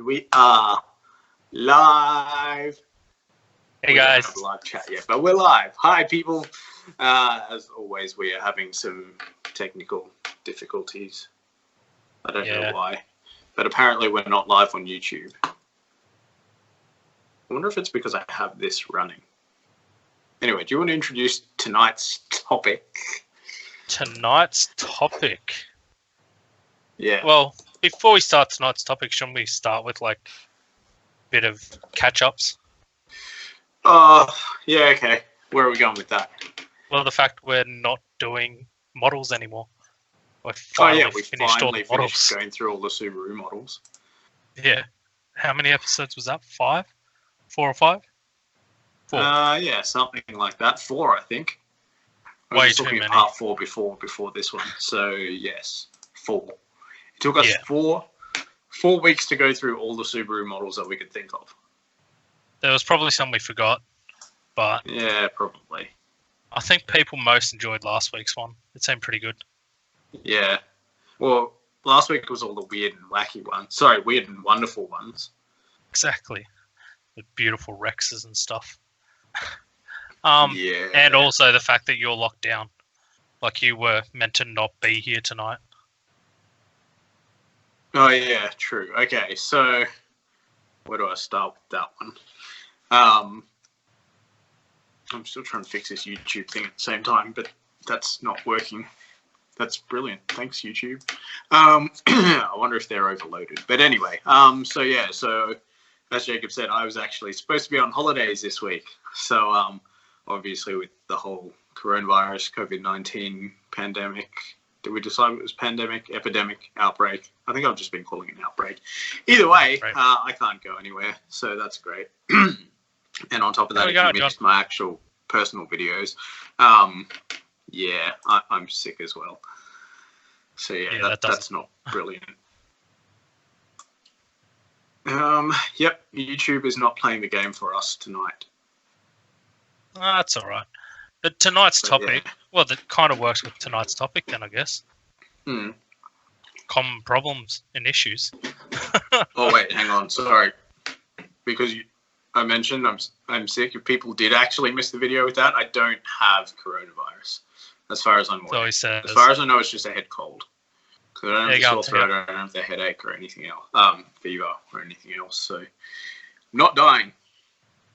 And we are live. Hey we don't guys. have a live chat yet, but we're live. Hi people. As always, we are having some technical difficulties. I don't know why, but apparently we're not live on YouTube. I wonder if it's because I have this running. Anyway, do you want to introduce tonight's topic? Tonight's topic? Yeah. Well, before we start tonight's topic, shouldn't we start with like a bit of catch-ups? Yeah, okay. Where are we going with that? Well, the fact we're not doing models anymore. We finished models. Going through all the Subaru models. Yeah. How many episodes was that? 5? 4 or 5? 4. Yeah, something like that. 4, I think. I was Way just too looking many. at part 4 before this one. So yes, 4. It took us 4 weeks to go through all the Subaru models that we could think of. There was probably some we forgot, but yeah, probably. I think people most enjoyed last week's one. It seemed pretty good. Yeah. Well, last week was all the weird and wacky ones. Sorry, weird and wonderful ones. Exactly. The beautiful Rexes and stuff. Yeah. And also the fact that you're locked down. Like you were meant to not be here tonight. Oh, yeah, true. Okay, so where do I start with that one? I'm still trying to fix this YouTube thing at the same time, but that's not working. That's brilliant. Thanks, YouTube. I wonder if they're overloaded. But anyway, so as Jakeb said, I was actually supposed to be on holidays this week. So obviously with the whole coronavirus, COVID-19 pandemic, did we decide it was pandemic, epidemic, outbreak? I think I've just been calling it an outbreak. Either way, I can't go anywhere, so that's great. And on top of that, if you missed my actual personal videos, I'm sick as well. So that's not brilliant. Yep, YouTube is not playing the game for us tonight. That's all right. But tonight's topic, well, that kind of works with tonight's topic then, I guess. Common problems and issues. Oh, wait, hang on. Sorry. Because I mentioned I'm sick. If people did actually miss the video with that, I don't have coronavirus. As far as I'm aware. As far as I know, it's just a head cold. Because I don't have the sore throat, I don't have the headache or anything else. Fever or anything else. So, I'm not dying.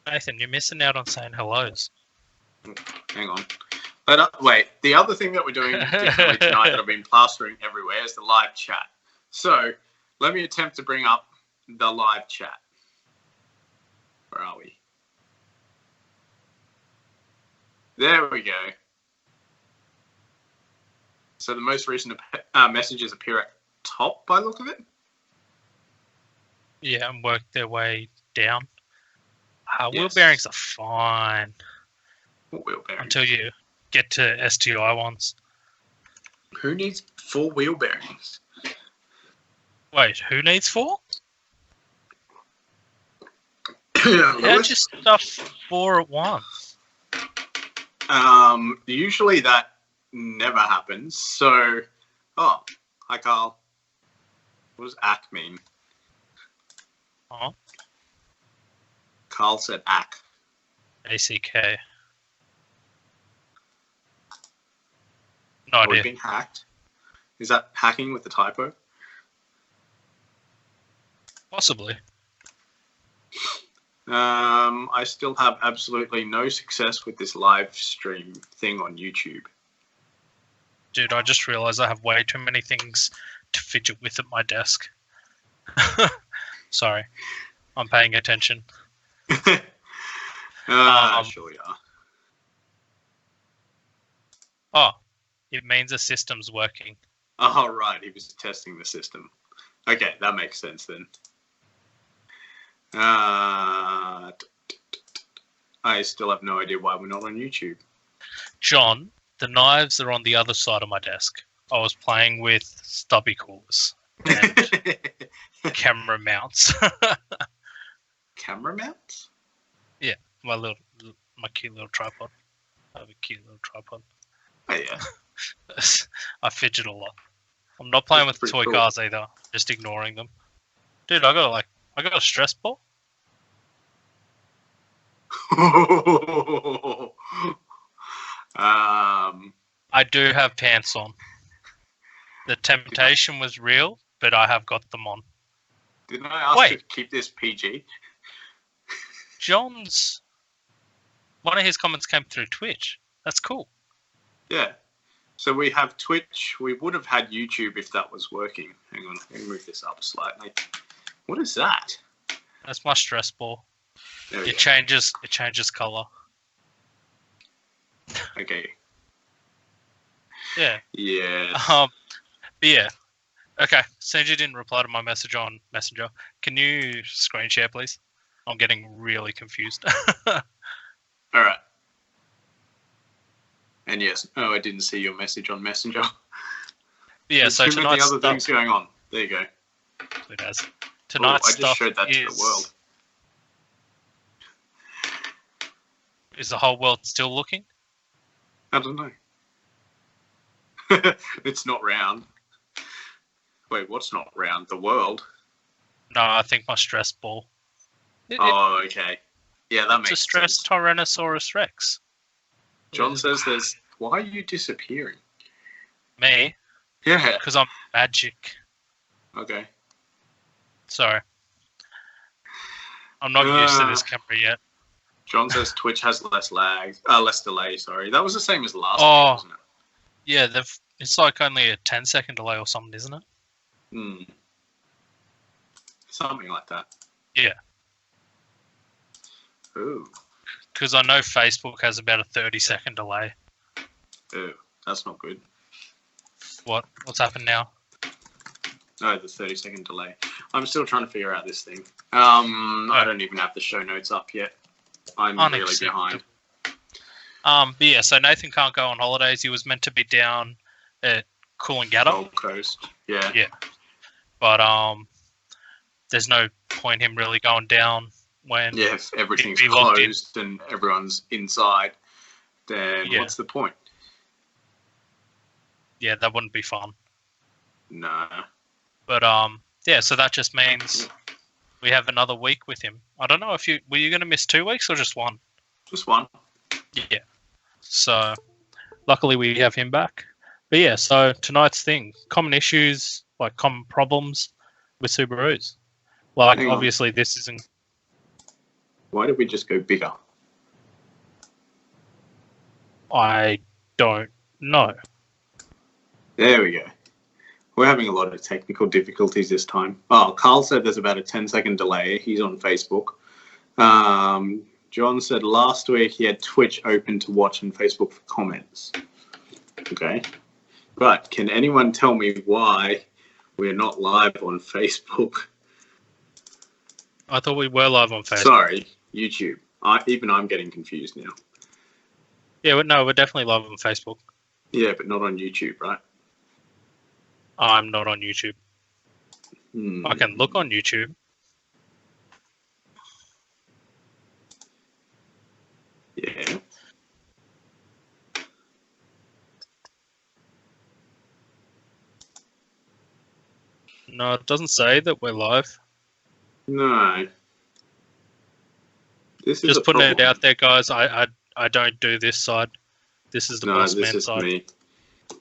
Nathan, you're missing out on saying hellos. Hang on. Wait, the other thing that we're doing differently tonight that I've been plastering everywhere is the live chat. So, let me attempt to bring up the live chat. Where are we? There we go. So the most recent messages appear at top by the look of it? Yeah, and work their way down. Wheel bearings are fine. What wheel bearings? Until you get to STI ones. Who needs 4 wheel bearings? Wait, who needs 4? How'd you stuff 4 at once? Usually that never happens. So, hi Carl. What does ACK mean? Huh? Carl said ACK. ACK. No idea. We've been hacked. Is that hacking with the typo? Possibly. I still have absolutely no success with this live stream thing on YouTube. Dude, I just realized I have way too many things to fidget with at my desk. Sorry. I'm paying attention. Sure you are. Oh, it means the system's working. Oh, right. He was testing the system. Okay, that makes sense then. I still have no idea why we're not on YouTube. John, the knives are on the other side of my desk. I was playing with stubby coolers and camera mounts. Camera mounts? Yeah, my cute little tripod. I have a cute little tripod. Oh yeah. I fidget a lot. I'm not playing with toy cars either. Just ignoring them. Dude, I got like I got a stress ball. I do have pants on. The temptation was real, but I have got them on. Didn't I ask you to keep this PG? John's... One of his comments came through Twitch. That's cool. Yeah. So we have Twitch. We would have had YouTube if that was working. Hang on, let me move this up slightly. What is that? That's my stress ball. It go. changes colour. Okay. Yeah. Yeah. But yeah. Okay. Since you didn't reply to my message on Messenger, can you screen share, please? I'm getting really confused. All right. And yes, I didn't see your message on Messenger. Yeah. There's so too many tonight's other things going on. There you go. It has. Tonight's I just stuff showed that to the world. Is the whole world still looking? I don't know. It's not round. Wait, what's not round? The world? No, I think my stress ball. Okay. Yeah, that makes sense. It's a stress Tyrannosaurus Rex. John says there's... Why are you disappearing? Me? Yeah. Because I'm magic. Okay. Sorry. I'm not used to this camera yet. John says Twitch has less delay, sorry. That was the same as last week, wasn't it? Yeah, it's like only a 10-second delay or something, isn't it? Something like that. Yeah. Ooh. Because I know Facebook has about a 30-second delay. Ooh, that's not good. What's happened now? No, the 30-second delay. I'm still trying to figure out this thing. I don't even have the show notes up yet. I'm really behind. But yeah, so Nathan can't go on holidays. He was meant to be down at Coolangatta. Gold Coast. Yeah. Yeah. But there's no point him really going down when if everything's closed and everyone's inside, then what's the point? Yeah, that wouldn't be fun. No. But yeah, so that just means we have another week with him. I don't know if were you going to miss 2 weeks or just one? Just one. Yeah. So luckily we have him back. But yeah, so tonight's thing, common issues, like common problems with Subarus. Like obviously this isn't... Why did we just go bigger? I don't know. There we go. We're having a lot of technical difficulties this time. Oh, Carl said there's about a 10-second delay. He's on Facebook. John said last week he had Twitch open to watch on Facebook for comments. Okay. But can anyone tell me why we're not live on Facebook? I thought we were live on Facebook. Sorry, YouTube. Even I'm getting confused now. Yeah, no, we're definitely live on Facebook. Yeah, but not on YouTube, right? I'm not on YouTube. I can look on YouTube. Yeah. No, it doesn't say that we're live. No. This is just putting problem. it out there, guys. I don't do this side. This is the boss man side. No, this is me.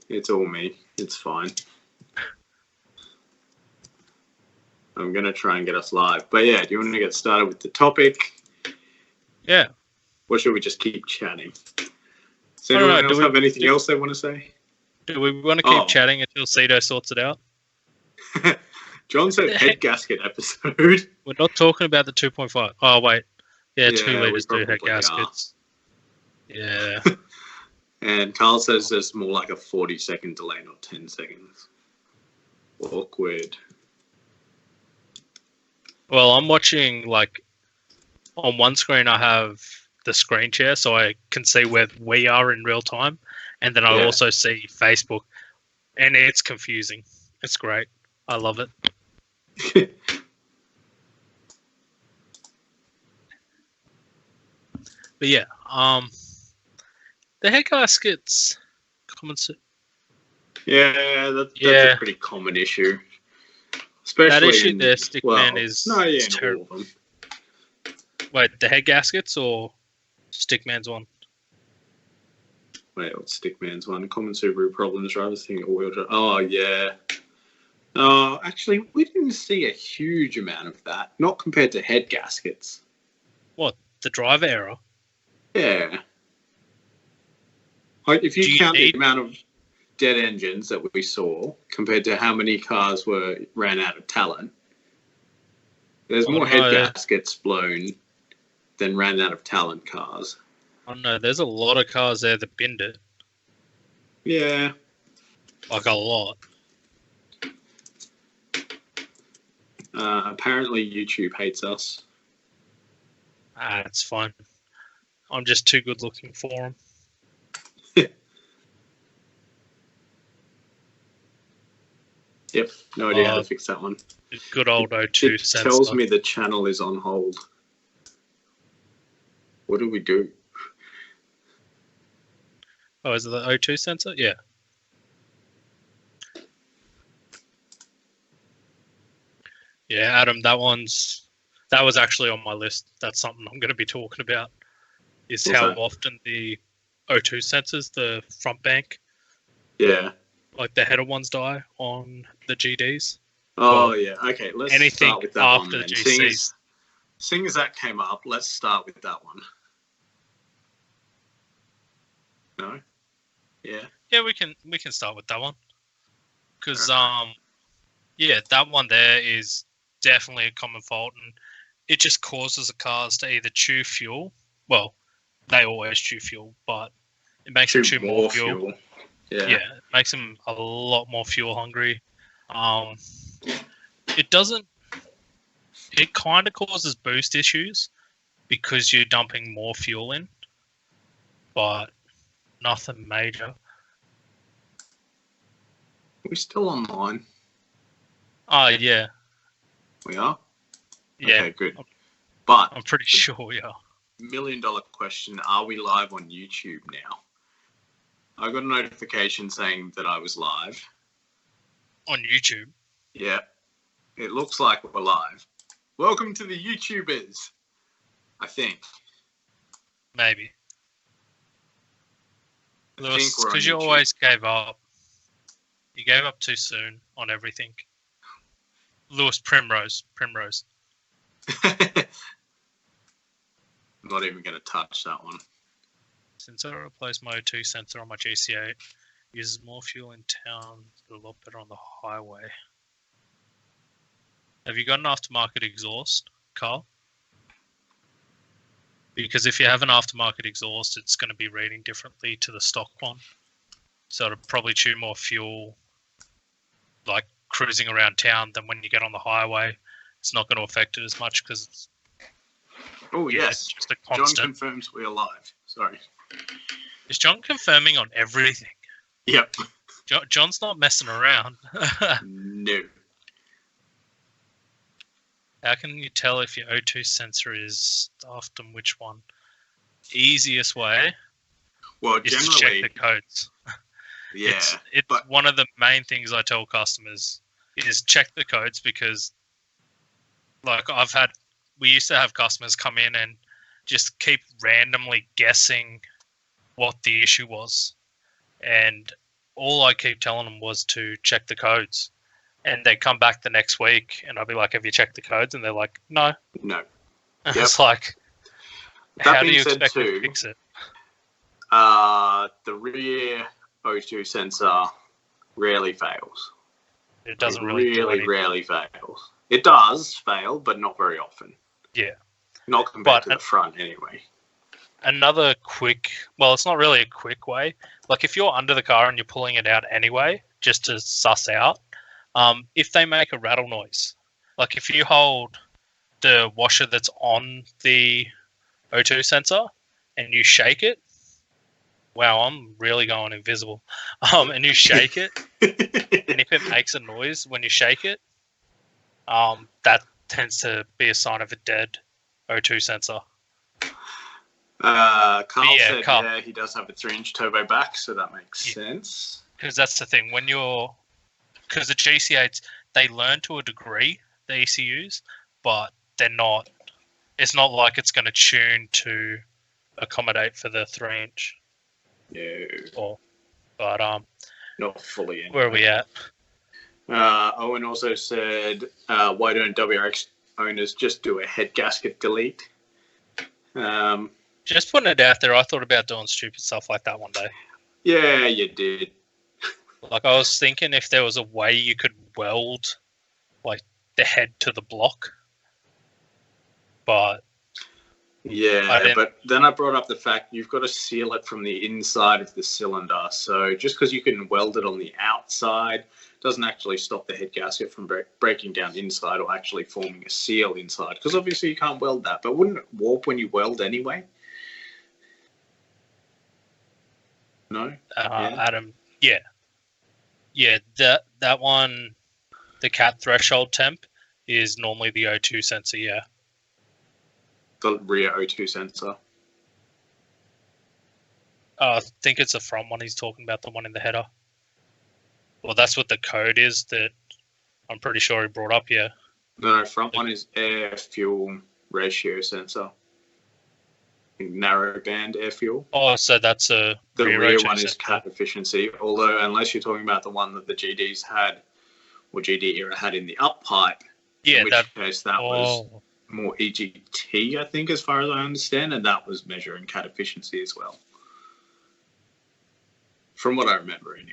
It's all me. It's fine. I'm going to try and get us live. But yeah, do you want to get started with the topic? Yeah. Or should we just keep chatting? Does anyone else have anything else they want to say? Do we want to keep chatting until Seto sorts it out? John said head gasket episode. We're not talking about the 2.5. Oh, wait. Yeah, 2 litres do head gaskets. Yeah. And Carl says there's more like a 40-second delay, not 10 seconds. Awkward. Well, I'm watching, like, on one screen I have the screen share so I can see where we are in real time. And then I also see Facebook. And it's confusing. It's great. I love it. But yeah, the head gaskets, common. Yeah, that's a pretty common issue. Especially That issue in, there, Stickman, is no, yeah, is in terrible. all of them. Wait, the head gaskets or Stickman's one? Wait, what's Stickman's one? Common Subaru problems, drivers think oil drive. Oh, yeah. Oh, actually, we didn't see a huge amount of that. Not compared to head gaskets. What, the driver error? Yeah. Like, if you Do you count need- the amount of dead engines that we saw compared to how many cars ran out of talent, there's more head gaskets blown than ran out of talent cars. I don't know. There's a lot of cars there that binned it. Yeah. Like a lot. Apparently, YouTube hates us. It's fine. I'm just too good looking for them. Yep, no idea how to fix that one. Good old O2 It sensor. tells me the channel is on hold. What do we do? Oh, is it the O2 sensor? Yeah. Yeah, Adam, that was actually on my list. That's something I'm going to be talking about. Is What's how that? often the O2 sensors, the front bank, Yeah. like the header ones, die on the GDs. Oh, Well, yeah. Okay, let's anything start with that after one the then. GCs. Seeing as that came up, let's start with that one. No? Yeah. Yeah, we can start with that one. Because yeah, that one there is definitely a common fault, and it just causes the cars to either chew fuel. Well, they always chew fuel, but it makes them chew more fuel. Yeah. Yeah, it makes them a lot more fuel hungry. It doesn't. It kind of causes boost issues because you're dumping more fuel in, but nothing major. Are we still online? Oh yeah, We are? yeah. Okay, good. But I'm pretty sure, yeah. $1 million question, are we live on YouTube now? I got a notification saying that I was live. On YouTube. Yeah. It looks like we're live. Welcome to the YouTubers. I think. Maybe. I think we're on Because you YouTube. always gave up. You gave up too soon on everything. Lewis Primrose. I'm not even going to touch that one. Since I replaced my O2 sensor on my GC8, uses more fuel in town, a lot better on the highway. Have you got an aftermarket exhaust, Carl? Because if you have an aftermarket exhaust, it's going to be reading differently to the stock one. So it'll probably chew more fuel, like cruising around town, than when you get on the highway. It's not going to affect it as much because it's Oh, yes. it's just a John constant. confirms we are live. Sorry. Is John confirming on everything? Yep. John's not messing around. No. How can you tell if your O2 sensor is stuffed and which one? Easiest way Well, is to check generally, the codes. yeah. It's but- one of the main things I tell customers is check the codes, because like we used to have customers come in and just keep randomly guessing what the issue was. And all I keep telling them was to check the codes. And they come back the next week and I'll be like, have you checked the codes? And they're like, no. No. It's like, That how do being you said expect me too, to fix it? The rear O2 sensor rarely fails. It doesn't really do anything. rarely fails. It does fail, but not very often. Yeah. Not compared But- to the front, anyway. Another quick, well, it's not really a quick way. Like if you're under the car and you're pulling it out anyway, just to suss out, if they make a rattle noise, like if you hold the washer that's on the O2 sensor and you shake it, wow, I'm really going invisible. And you shake it, and if it makes a noise when you shake it, that tends to be a sign of a dead O2 sensor. Carl Yeah, said, Carl. yeah, he does have a 3-inch turbo back, so that makes sense. Because that's the thing, because the GC8s they learn to a degree, the ECUs, but they're not. It's not like it's going to tune to accommodate for the 3-inch. No, But not fully. Anyway. where are we at? Owen also said, why don't WRX owners just do a head gasket delete? Just putting it out there, I thought about doing stupid stuff like that one day. Yeah, you did. Like, I was thinking if there was a way you could weld, like, the head to the block. But... Yeah, but then I brought up the fact you've got to seal it from the inside of the cylinder. So just because you can weld it on the outside doesn't actually stop the head gasket from breaking down inside or actually forming a seal inside. Because obviously you can't weld that. But wouldn't it warp when you weld anyway? No? Adam, yeah. Yeah, that one, the cat threshold temp is normally the O2 sensor, yeah. The rear O2 sensor. I think it's the front one he's talking about, the one in the header. Well, that's what the code is that I'm pretty sure he brought up, yeah. No, front one is air-fuel ratio sensor. Narrow band air fuel. Oh, so that's a... The rear one is cat efficiency, although unless you're talking about the one that the GDs had, or GD era had in the up pipe, yeah, in which case that was more EGT, I think, as far as I understand, and that was measuring cat efficiency as well. From what I remember, anyway.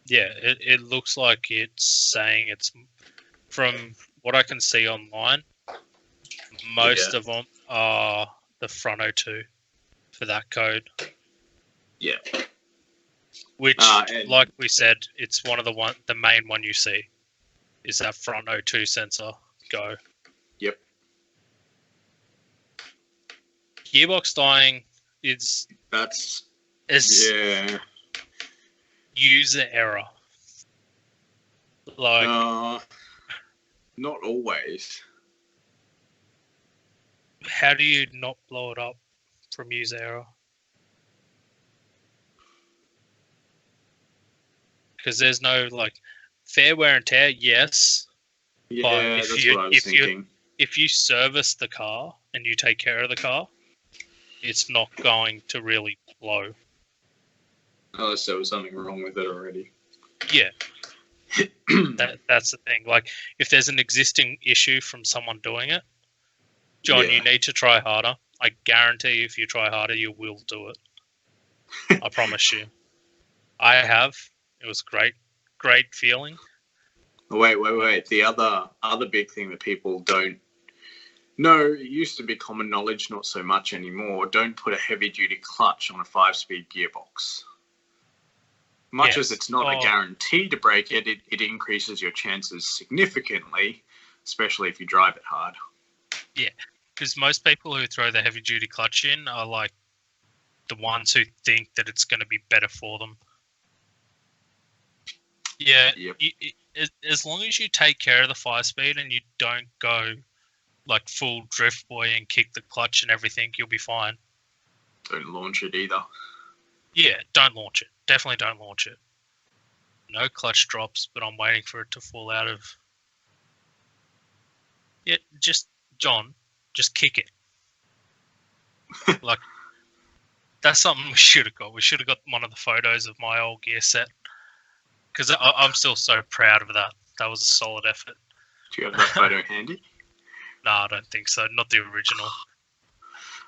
Yeah, it looks like it's saying it's... From what I can see online, most of them are the front O2 for that code. Yeah. Which, like we said, it's one of the main one you see is that front O2 sensor. Go. Yep. Gearbox dying is user error. Like, not always. How do you not blow it up from user error? Because there's no, like, fair wear and tear, yes. Yeah, but that's what I was thinking. If you service the car and you take care of the car, it's not going to really blow. Unless there was something wrong with it already. Yeah. That's the thing. Like, if there's an existing issue from someone doing it, John, you need to try harder. I guarantee if you try harder, you will do it. I promise you. I have. It was great. Great feeling. Wait. The other big thing that people don't know, it used to be common knowledge, not so much anymore. Don't put a heavy-duty clutch on a 5-speed gearbox. Much as it's not a guarantee to break it, it increases your chances significantly, especially if you drive it hard. Yeah, because most people who throw the heavy-duty clutch in are like the ones who think that it's going to be better for them. Yeah, yep. As long as you take care of the 5-speed and you don't go like full drift boy and kick the clutch and everything, you'll be fine. Don't launch it either. Yeah, don't launch it. Definitely don't launch it. No clutch drops, but I'm waiting for it to fall out of... Yeah, John, just kick it. Like, that's something we should have got. We should have got one of the photos of my old gear set. Because I'm still so proud of that. That was a solid effort. Do you have that photo handy? No, I don't think so. Not the original.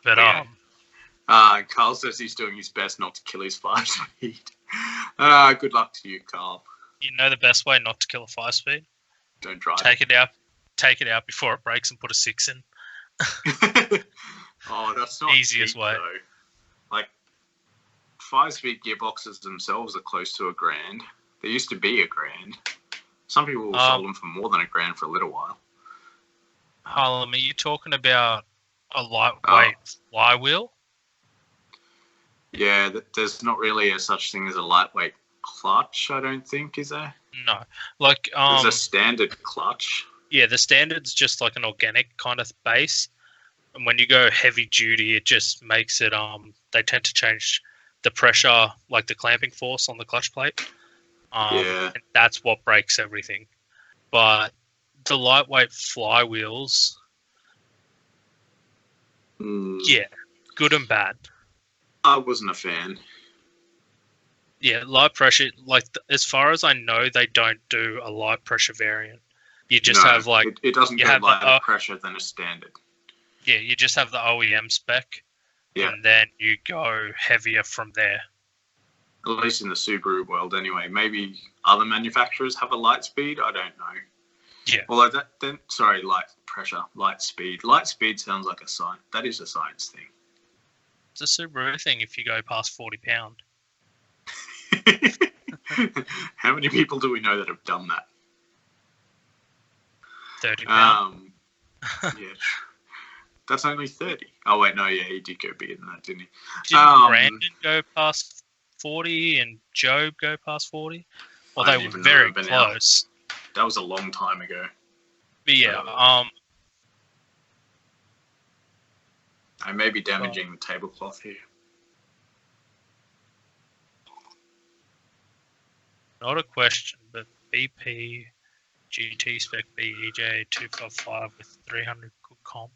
But Carl says he's doing his best not to kill his 5-speed. Good luck to you, Carl. You know the best way not to kill a 5-speed? Don't drive Take it out before it breaks and put a 6 in. Oh, that's not easiest way. Though. Like, 5-speed gearboxes themselves are close to $1,000. They used to be $1,000. Some people will sell them for more than $1,000 for a little while. Harlem, are you talking about a lightweight flywheel? Yeah, there's not really a such thing as a lightweight clutch, I don't think, is there? No. Like, there's a standard clutch. Yeah, the standard's just like an organic kind of base. And when you go heavy duty, it just makes it, they tend to change the pressure, like the clamping force on the clutch plate. Yeah. And that's what breaks everything. But the lightweight flywheels, yeah, good and bad. I wasn't a fan. Yeah, light pressure, like as far as I know, they don't do a light pressure variant. You just have like it doesn't you go have lighter pressure than a standard. Yeah, you just have the OEM spec, and then you go heavier from there. At least in the Subaru world, anyway. Maybe other manufacturers have a light speed. I don't know. Yeah. Although light pressure, light speed. Light speed sounds like a science. That is a science thing. It's a Subaru thing if you go past 40 pound. How many people do we know that have done that? 30 pound. Yeah. That's only 30. Oh, wait, no, yeah, he did go bigger than that, didn't he? Didn't Brandon go past 40 and Job go past 40? Well, they were very close. That was a long time ago. But yeah, I may be damaging the tablecloth here. Not a question, but BP GT Spec B EJ 255 with 300 good comp,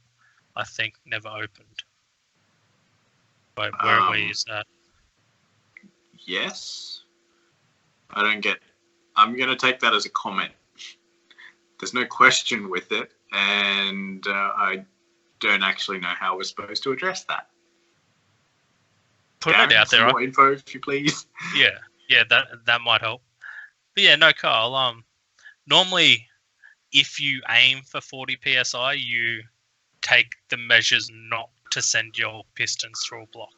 I think never opened. Wait, where is that? Yes. I'm going to take that as a comment. There's no question with it, and I don't actually know how we're supposed to address that. Put it out there. More info, if you please. Yeah, that might help. But yeah, no, Carl. Normally, if you aim for 40 psi, you take the measures not to send your pistons through a block.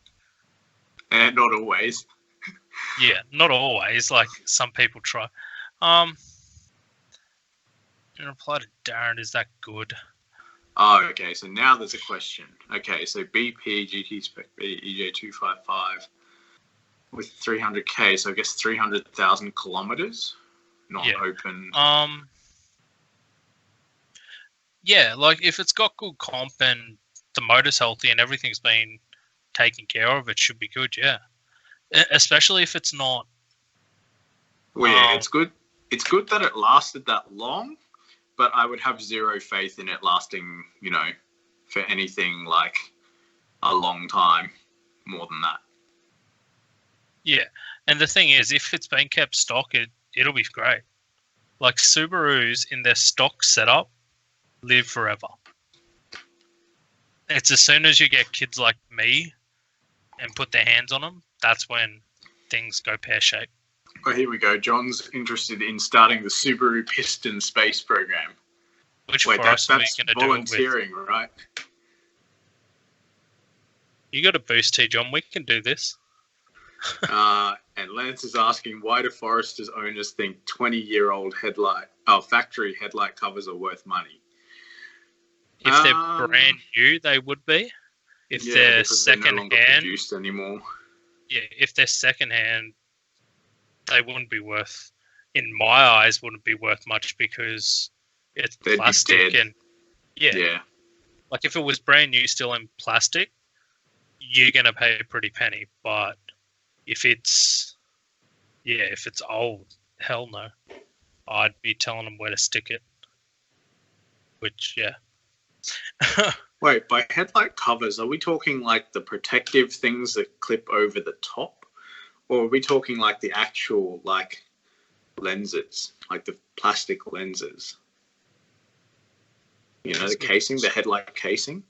And not always. Yeah, not always. Like some people try. In reply to Darren, is that good? Oh, okay. So now there's a question. Okay, so BP GT Spec B EJ255 with 300k. So I guess 300,000 kilometers. Not open. Yeah, like if it's got good comp and the motor's healthy and everything's been taken care of, it should be good. Yeah, especially if it's not. Well, yeah, it's good. It's good that it lasted that long, but I would have zero faith in it lasting, for anything like a long time more than that. Yeah, and the thing is, if it's been kept stock, it'll be great. Like Subarus in their stock setup live forever. It's as soon as you get kids like me and put their hands on them, that's when things go pear-shaped. Oh, here we go. John's interested in starting the Subaru Piston Space Program. That's volunteering, right? You got a boost here, John. We can do this. And Lance is asking, why do Foresters owners think 20-year-old factory headlight covers are worth money? If they're brand new, they would be. If they're second hand, produced anymore. Yeah, if they're second hand, they wouldn't be worth. In my eyes, wouldn't be worth much because it's plastic and yeah. Like if it was brand new, still in plastic, you're gonna pay a pretty penny. But if it's old, hell no. I'd be telling them where to stick it. Which, yeah. Wait, by headlight covers, are we talking like the protective things that clip over the top? Or are we talking like the actual, like, lenses? Like the plastic lenses? The casing, the headlight casing?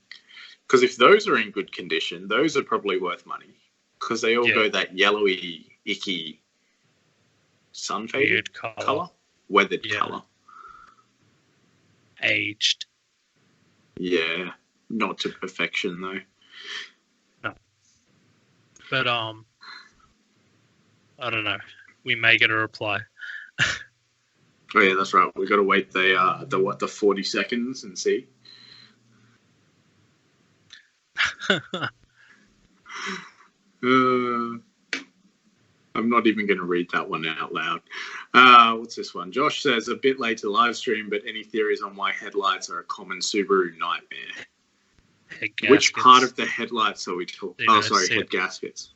Because if those are in good condition, those are probably worth money. Because they all go that yellowy, icky, sun-faded colour. Weathered colour. Aged. Yeah, not to perfection though. No. But I don't know. We may get a reply. Oh yeah, that's right. We've got to wait the 40 seconds and see. I'm not even going to read that one out loud. What's this one? Josh says, a bit late to live stream, but any theories on why headlights are a common Subaru nightmare? Which part of the headlights are we talking? Oh, sorry, head gaskets.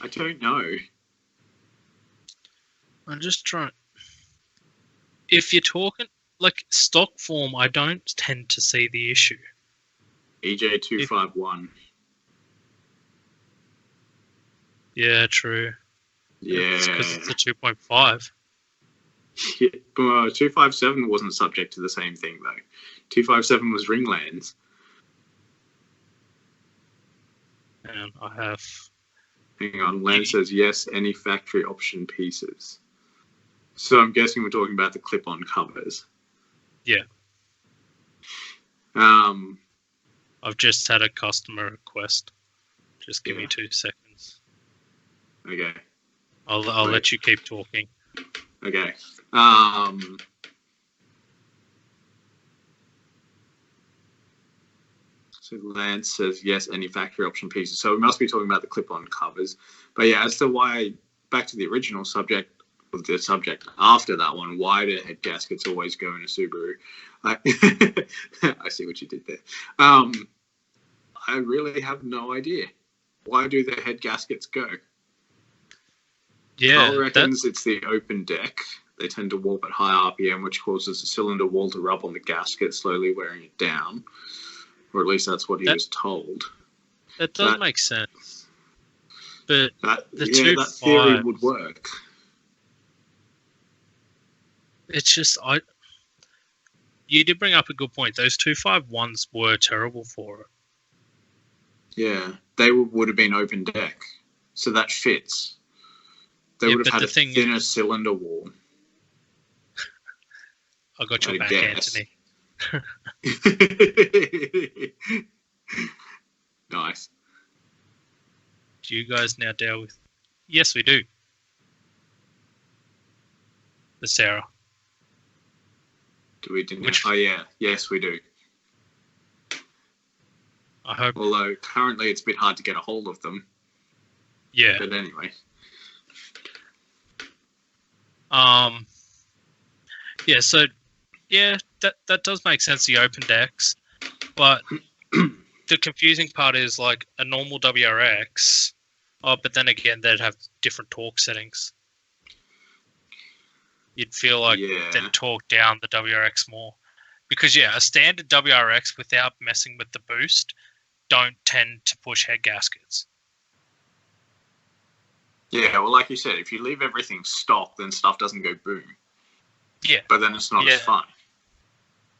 I don't know. I'm just trying. If you're talking like stock form, I don't tend to see the issue. EJ251. Yeah, true. Yeah. It's because it's a 2.5. Yeah, 257 wasn't subject to the same thing, though. 257 was ringlands. And I have. Hang on, Lance says yes, any factory option pieces. So I'm guessing we're talking about the clip-on covers. Yeah. I've just had a customer request. Just give me 2 seconds. Okay. I'll let you keep talking. Okay. So Lance says yes, any factory option pieces. So we must be talking about the clip-on covers. But yeah, as to why, back to the original subject, or the subject after that one, why do head gaskets always go in a Subaru? I see what you did there. I really have no idea. Why do the head gaskets go? Yeah, Carl reckons it's the open deck. They tend to warp at high RPM, which causes the cylinder wall to rub on the gasket, slowly wearing it down. Or at least that's what he was told. That does make sense. But that theory would work. It's just you did bring up a good point. Those 251s were terrible for it. Yeah, they would have been open deck, so that fits. They would have had a thinner cylinder wall. I got your back, Anthony. Nice. Do you guys now deal with? Yes, we do. The Sarah. Do we? Oh yeah, yes we do. I hope. Although currently it's a bit hard to get a hold of them. Yeah. But anyway. Yeah. So. Yeah, that does make sense. The open decks, but the confusing part is like a normal WRX. Oh, but then again, they'd have different torque settings. You'd feel like they'd torque down the WRX more, because a standard WRX without messing with the boost don't tend to push head gaskets. Yeah, well, like you said, if you leave everything stock, then stuff doesn't go boom. Yeah, but then it's not as fun.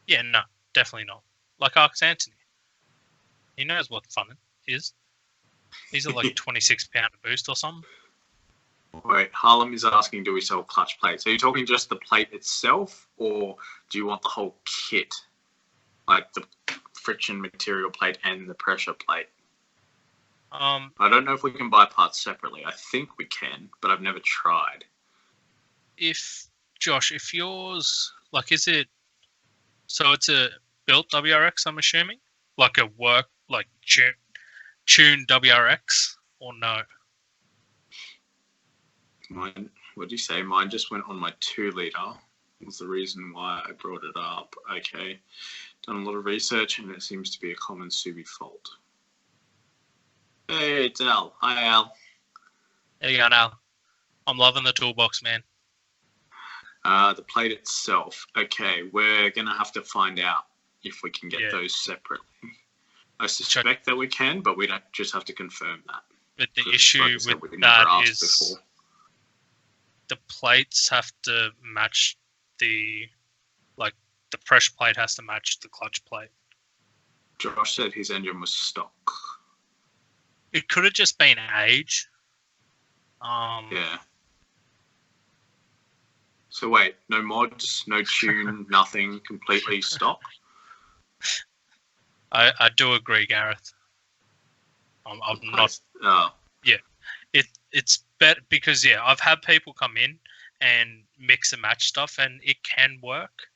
Yeah, no, definitely not. Like Arx Anthony, he knows what fun is. These are like 26 pound a boost or something. Wait, Harlem is asking, do we sell clutch plates? Are you talking just the plate itself, or do you want the whole kit? Like the friction material plate and the pressure plate? I don't know if we can buy parts separately. I think we can, but I've never tried. Josh, if yours, like, is it, so it's a built WRX, I'm assuming? Like a tuned WRX, or no? Mine, what did you say? Mine just went on my 2-litre. Was the reason why I brought it up. Okay. Done a lot of research, and it seems to be a common Subi fault. Hey, it's Al. Hi, Al. There you go, Al. I'm loving the toolbox, man. The plate itself. Okay, we're going to have to find out if we can get those separately. I suspect that we can, but we don't just have to confirm that. But the issue with that is before. The plates have to match the pressure plate has to match the clutch plate. Josh said his engine was stock. It could have just been age. Yeah. So wait, no mods, no tune, nothing, completely stock? I do agree, Gareth. I'm not. Yeah, it's better because I've had people come in and mix and match stuff, and it can work.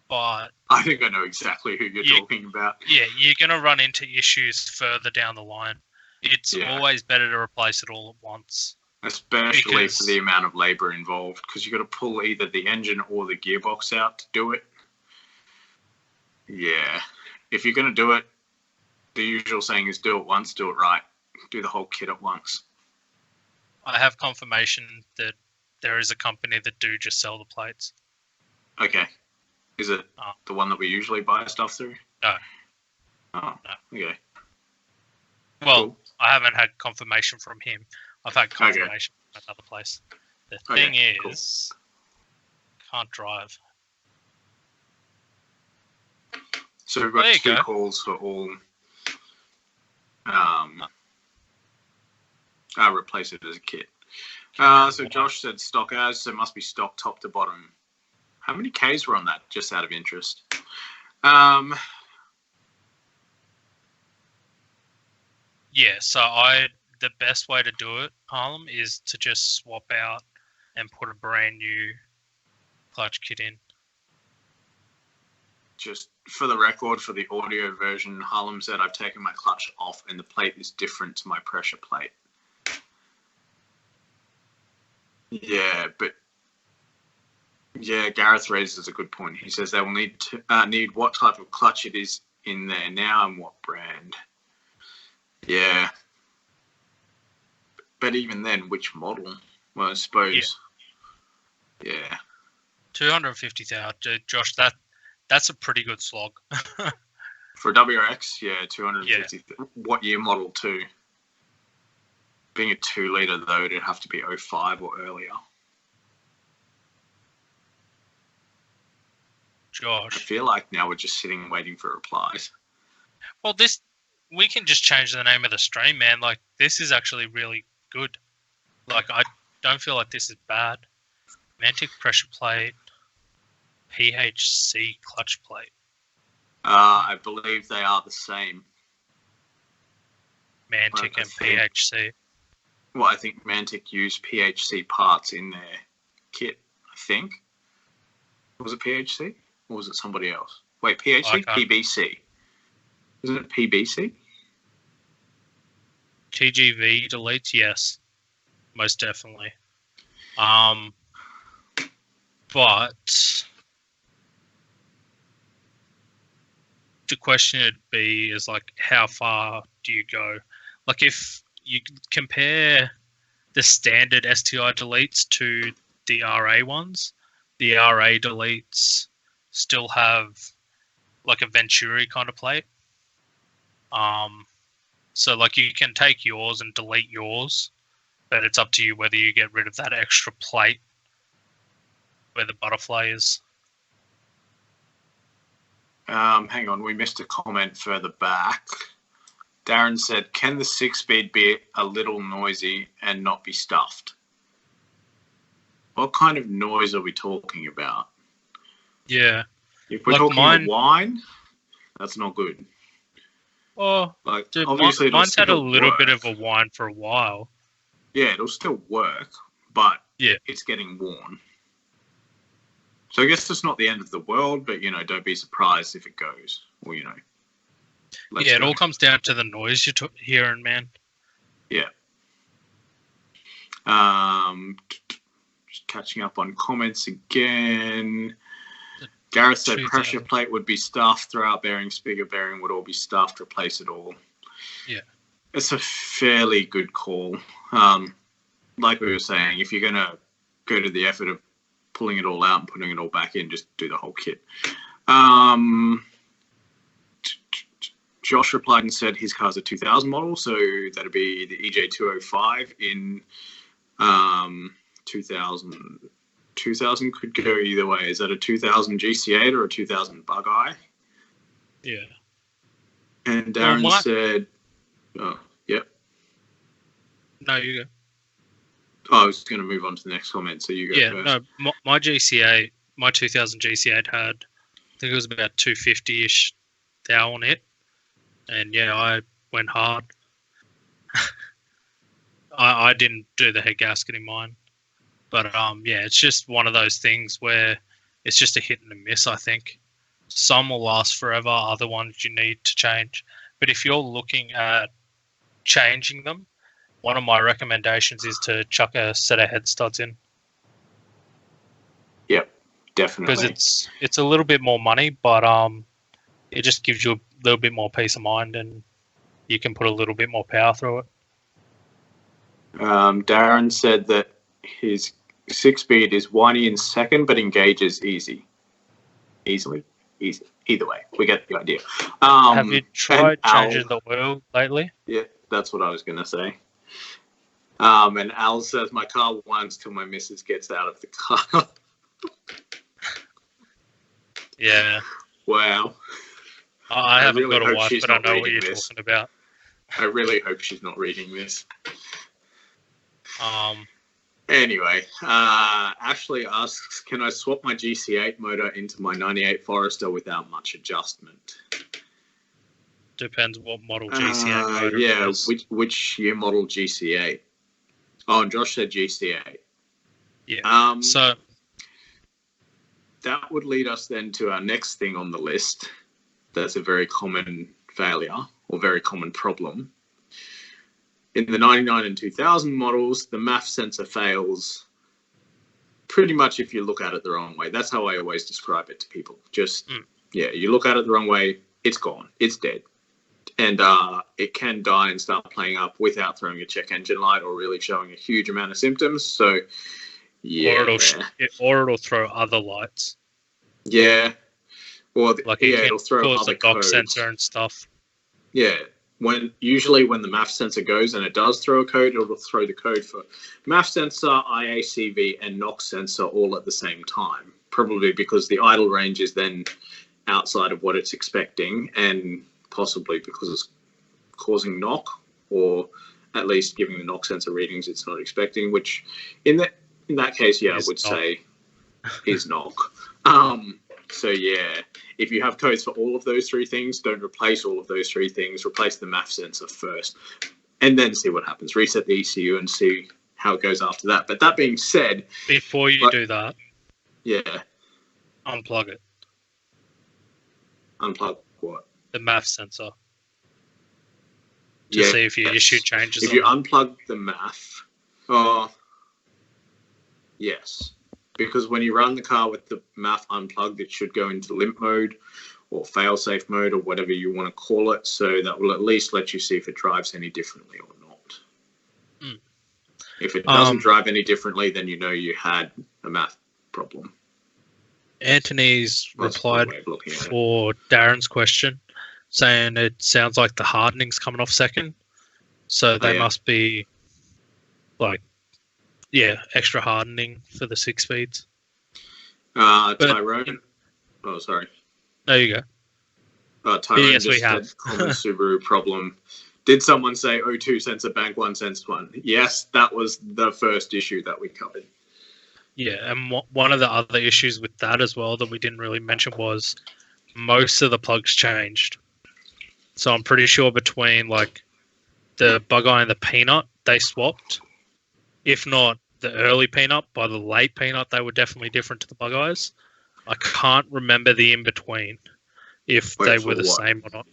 But I think I know exactly who you're talking about. Yeah, you're gonna run into issues further down the line. It's always better to replace it all at once. Especially for the amount of labour involved, because you've got to pull either the engine or the gearbox out to do it. Yeah. If you're going to do it, the usual saying is do it once, do it right. Do the whole kit at once. I have confirmation that there is a company that do just sell the plates. Okay. Is it the one that we usually buy stuff through? No. Oh, no. Okay. Well, Cool. I haven't had confirmation from him. I've had confirmation from another place. The thing is, can't drive. So we've got two calls for all. Replace it as a kit. So Josh said stock as, so it must be stock top to bottom. How many Ks were on that, just out of interest? Yeah, so the best way to do it, Harlem, is to just swap out and put a brand new clutch kit in. Just for the record, for the audio version, Harlem said I've taken my clutch off and the plate is different to my pressure plate. Yeah, but Gareth raises a good point. He says they will need what type of clutch it is in there now and what brand. Yeah. But even then, which model? Well, I suppose. Yeah. 250,000, Josh. That's a pretty good slog. For a WRX, 250. Yeah. What year model too? Being a 2-litre though, it'd have to be 05 or earlier. Josh. I feel like now we're just sitting waiting for replies. Well, we can just change the name of the stream, man. Like, this is actually really good. Like, I don't feel like this is bad. Mantic pressure plate, PHC clutch plate. I believe they are the same. Mantic and PHC. Well, I think Mantic used PHC parts in their kit, I think. Was it PHC? Or was it somebody else? Wait, PHC? PBC. Isn't it PBC? TGV deletes, yes. Most definitely. But the question would be is like, how far do you go? Like, if you compare the standard STI deletes to the RA ones, the RA deletes still have like a Venturi kind of plate. So like you can take yours and delete yours, but it's up to you whether you get rid of that extra plate where the butterfly is. Hang on, we missed a comment further back. Darren said, can the 6-speed be a little noisy and not be stuffed? What kind of noise are we talking about? Yeah. If we're talking whine, that's not good. Oh, like, dude, obviously mine's had a little bit of a whine for a while. Yeah, it'll still work, but it's getting worn. So I guess it's not the end of the world, but, don't be surprised if it goes. Or, it all comes down to the noise you're hearing, man. Yeah. Just catching up on comments again. Gareth said pressure plate would be stuffed, throw-out bearing, speaker bearing would all be stuffed, replace it all. Yeah. It's a fairly good call. Like we were saying, if you're going to go to the effort of pulling it all out and putting it all back in, just do the whole kit. Josh replied and said his car's a 2000 model, so that'd be the EJ205 in 2000. 2000 could go either way. Is that a 2000 GC8 or a 2000 Bug-Eye? Yeah. And Darren said, oh, yep. No, you go. Oh, I was going to move on to the next comment, so you go first. No, my GC8, my 2000 GC8 had, I think it was about 250-ish thou on it. And I went hard. I didn't do the head gasket in mine. But it's just one of those things where it's just a hit and a miss, I think. Some will last forever, other ones you need to change. But if you're looking at changing them, one of my recommendations is to chuck a set of head studs in. Yep, definitely. Because it's a little bit more money, but it just gives you a little bit more peace of mind and you can put a little bit more power through it. Darren said that his 6-speed is whiny in second, but engages easily. Either way, we get the idea. Have you tried changing the oil lately? Yeah, that's what I was going to say. And Al says, my car whines till my missus gets out of the car. Yeah. Wow. I haven't really got a wife, but I know what you're this. talking about. I really hope she's not reading this. Um. Anyway, Ashley asks, can I swap my GC8 motor into my 98 Forester without much adjustment? Depends what model GC8 motor yeah, is. which year model GC8? Oh, and Josh said GC8. Yeah. So that would lead us then to our next thing on the list. That's a very common failure or very common problem. In the 99 and 2000 models, the MAF sensor fails pretty much if you look at it the wrong way. That's how I always describe it to people. You look at it the wrong way, it's gone. It's dead. And it can die and start playing up without throwing a check engine light or really showing a huge amount of symptoms. So, yeah. Or it'll throw other lights. Yeah. Or it'll throw other the codes. sensor and stuff. Yeah. Usually when the MAF sensor goes and it does throw a code, it'll throw the code for MAF sensor, IACV, and NOx sensor all at the same time. Probably because the idle range is then outside of what it's expecting, and possibly because it's causing knock, or at least giving the NOx sensor readings it's not expecting. Which, in that case, I would say is knock. So yeah, if you have codes for all of those three things, don't replace all of those three things. Replace the MAF sensor first, and then see what happens. Reset the ECU and see how it goes after that. But that being said, before you do that, unplug it. Unplug what? The MAF sensor. To see if your issue changes. If you unplug the MAF, yes. Because when you run the car with the MAF unplugged, it should go into limp mode or fail-safe mode or whatever you want to call it. So that will at least let you see if it drives any differently or not. If it doesn't drive any differently, then you know you had a MAF problem. Anthony's replied for Darren's question, saying it sounds like the hardening's coming off second. So they must be extra hardening for the 6 speeds. Tyrone. Oh, sorry. There you go. Tyrone just said common Subaru problem. Did someone say O2 sensor bank 1 sense 1? Yes, that was the first issue that we covered. Yeah, and one of the other issues with that as well that we didn't really mention was most of the plugs changed. So I'm pretty sure between the Bug Eye and the Peanut, they swapped. If not the early Peanut, by the late Peanut, they were definitely different to the Bug Eyes. I can't remember the in-between, if they were the same or not,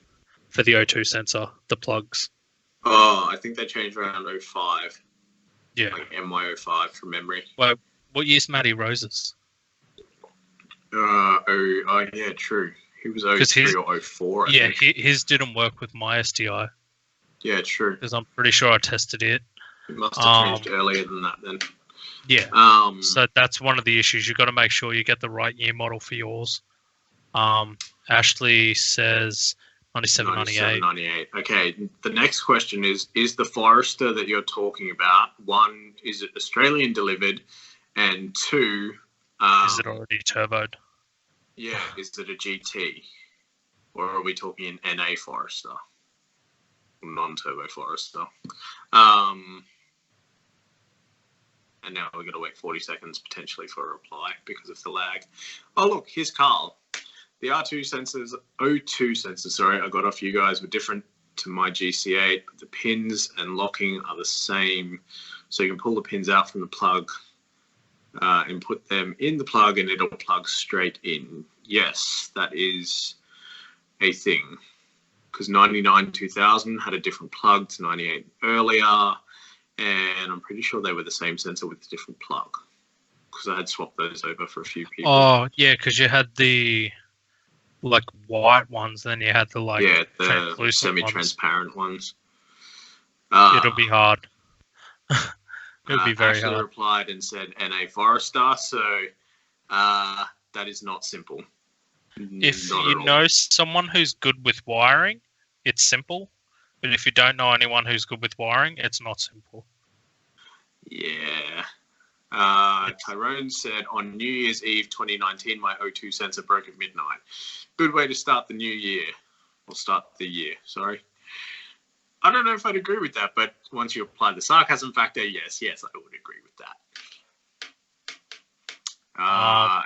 for the O2 sensor, the plugs. Oh, I think they changed around 05. Yeah. MY05 from memory. Well, what year's Matty Rose's? Yeah, true. He was 03 or 04, I think. His didn't work with my STI. Yeah, true. Because I'm pretty sure I tested it. It must have changed earlier than that then. Yeah. So that's one of the issues. You've got to make sure you get the right year model for yours. Ashley says 97, 98. Okay, the next question is the Forester that you're talking about, one, is it Australian delivered? And two... is it already turboed? Yeah, is it a GT? Or are we talking an NA Forester? Non-turbo Forester. And now we've got to wait 40 seconds potentially for a reply because of the lag. Oh, look, here's Carl. The O2 sensors, sorry, I got off you guys, were different to my GC8. The pins and locking are the same. So you can pull the pins out from the plug and put them in the plug and it'll plug straight in. Yes, that is a thing. Because 99 2000 had a different plug to 98 earlier. And I'm pretty sure they were the same sensor with a different plug. Because I had swapped those over for a few people. Oh, yeah, because you had the white ones, then you had the the semi-transparent ones. It'll be hard. It would be very Ashley hard. replied and said NA Forester, so that is not simple. If Not you at all. know someone who's good with wiring, it's simple. But if you don't know anyone who's good with wiring, it's not simple. Yeah. Tyrone said, on New Year's Eve 2019, my O2 sensor broke at midnight. Good way to start the new year. Or start the year, sorry. I don't know if I'd agree with that, but once you apply the sarcasm factor, yes, I would agree with that.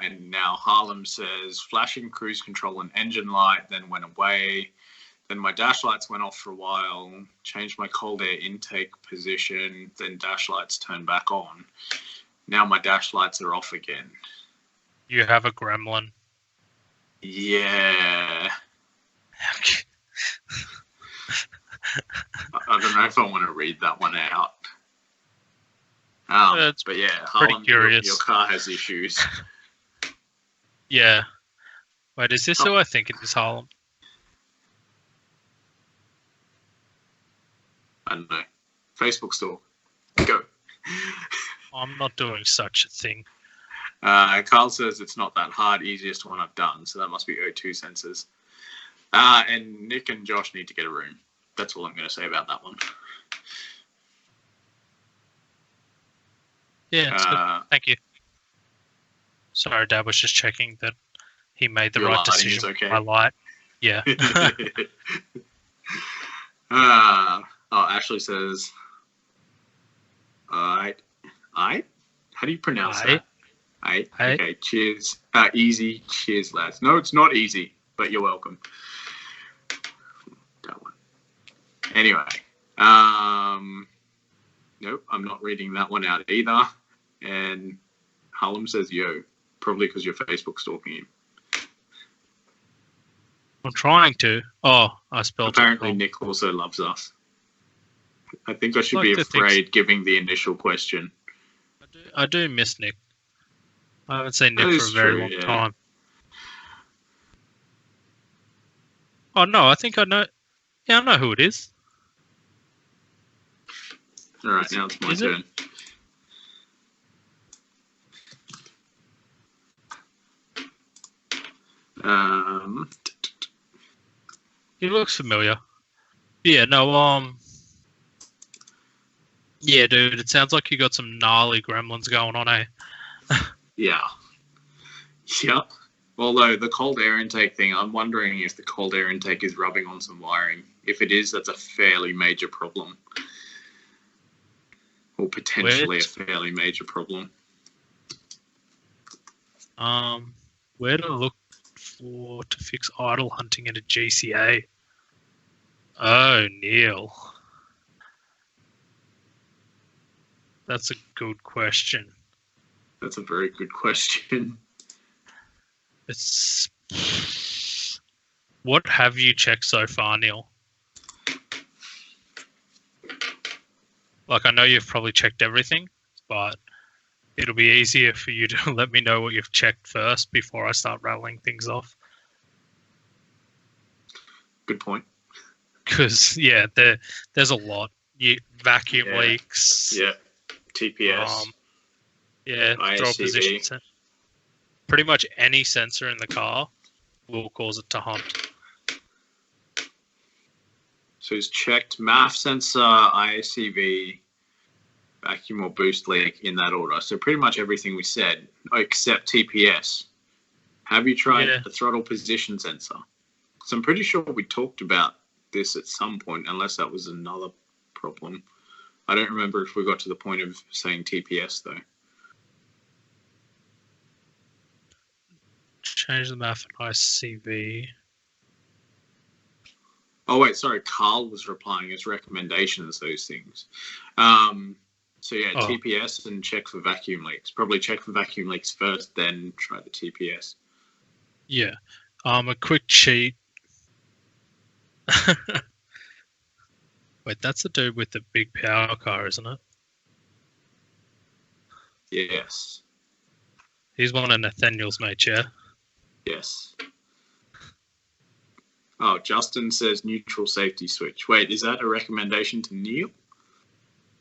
And now Harlem says, flashing cruise control and engine light, then went away. Then my dash lights went off for a while, changed my cold air intake position, then dash lights turned back on. Now my dash lights are off again. You have a gremlin. Yeah. I don't know if I want to read that one out. But yeah, Harlem, your car has issues. Yeah. Wait, is this who I think it is, Harlem? I don't know. Facebook store. Go. I'm not doing such a thing. Carl says it's not that hard, easiest one I've done, so that must be O2 sensors. And Nick and Josh need to get a room. That's all I'm going to say about that one. Yeah, it's good. Thank you. Sorry, Dad was just checking that he made the right decision with my light. Yeah. Ashley says, How do you pronounce that? Okay, cheers. Easy. Cheers, lads. No, it's not easy, but you're welcome. That one. Anyway, nope, I'm not reading that one out either. And Harlem says, yo, probably because your Facebook stalking him. I'm trying to. Oh, I spelled it Apparently, wrong. Nick also loves us. I think I should be afraid giving the initial question. I do miss Nick. I haven't seen Nick for a very long time. Oh, no, I think I know. Yeah, I know who it is. All right, now it's my turn. He looks familiar. Yeah, no, yeah, dude, it sounds like you got some gnarly gremlins going on, eh? Yeah. Yep. Although the cold air intake thing, I'm wondering if the cold air intake is rubbing on some wiring. If it is, that's a fairly major problem. Or potentially a fairly major problem. Where to look for to fix idle hunting in a GCA? Oh, Neil. That's a good question. That's a very good question. It's what have you checked so far, Neil? Like, I know you've probably checked everything, but it'll be easier for you to let me know what you've checked first before I start rattling things off. Good point. Because, yeah, there's a lot. Vacuum leaks. Yeah. TPS. Throw position. Pretty much any sensor in the car will cause it to hunt. So he's checked MAF sensor, ISCV, vacuum or boost leak in that order. So pretty much everything we said, except TPS. Have you tried the throttle position sensor? Because I'm pretty sure we talked about this at some point, unless that was another problem. I don't remember if we got to the point of saying TPS, though. Change the MAF and ICV. Oh, wait, sorry. Carl was replying as recommendations, those things. TPS and check for vacuum leaks. Probably check for vacuum leaks first, then try the TPS. Yeah. A quick cheat. Wait, that's the dude with the big power car, isn't it? Yes. He's one of Nathaniel's mates, yeah? Yes. Oh, Justin says neutral safety switch. Wait, is that a recommendation to Neil?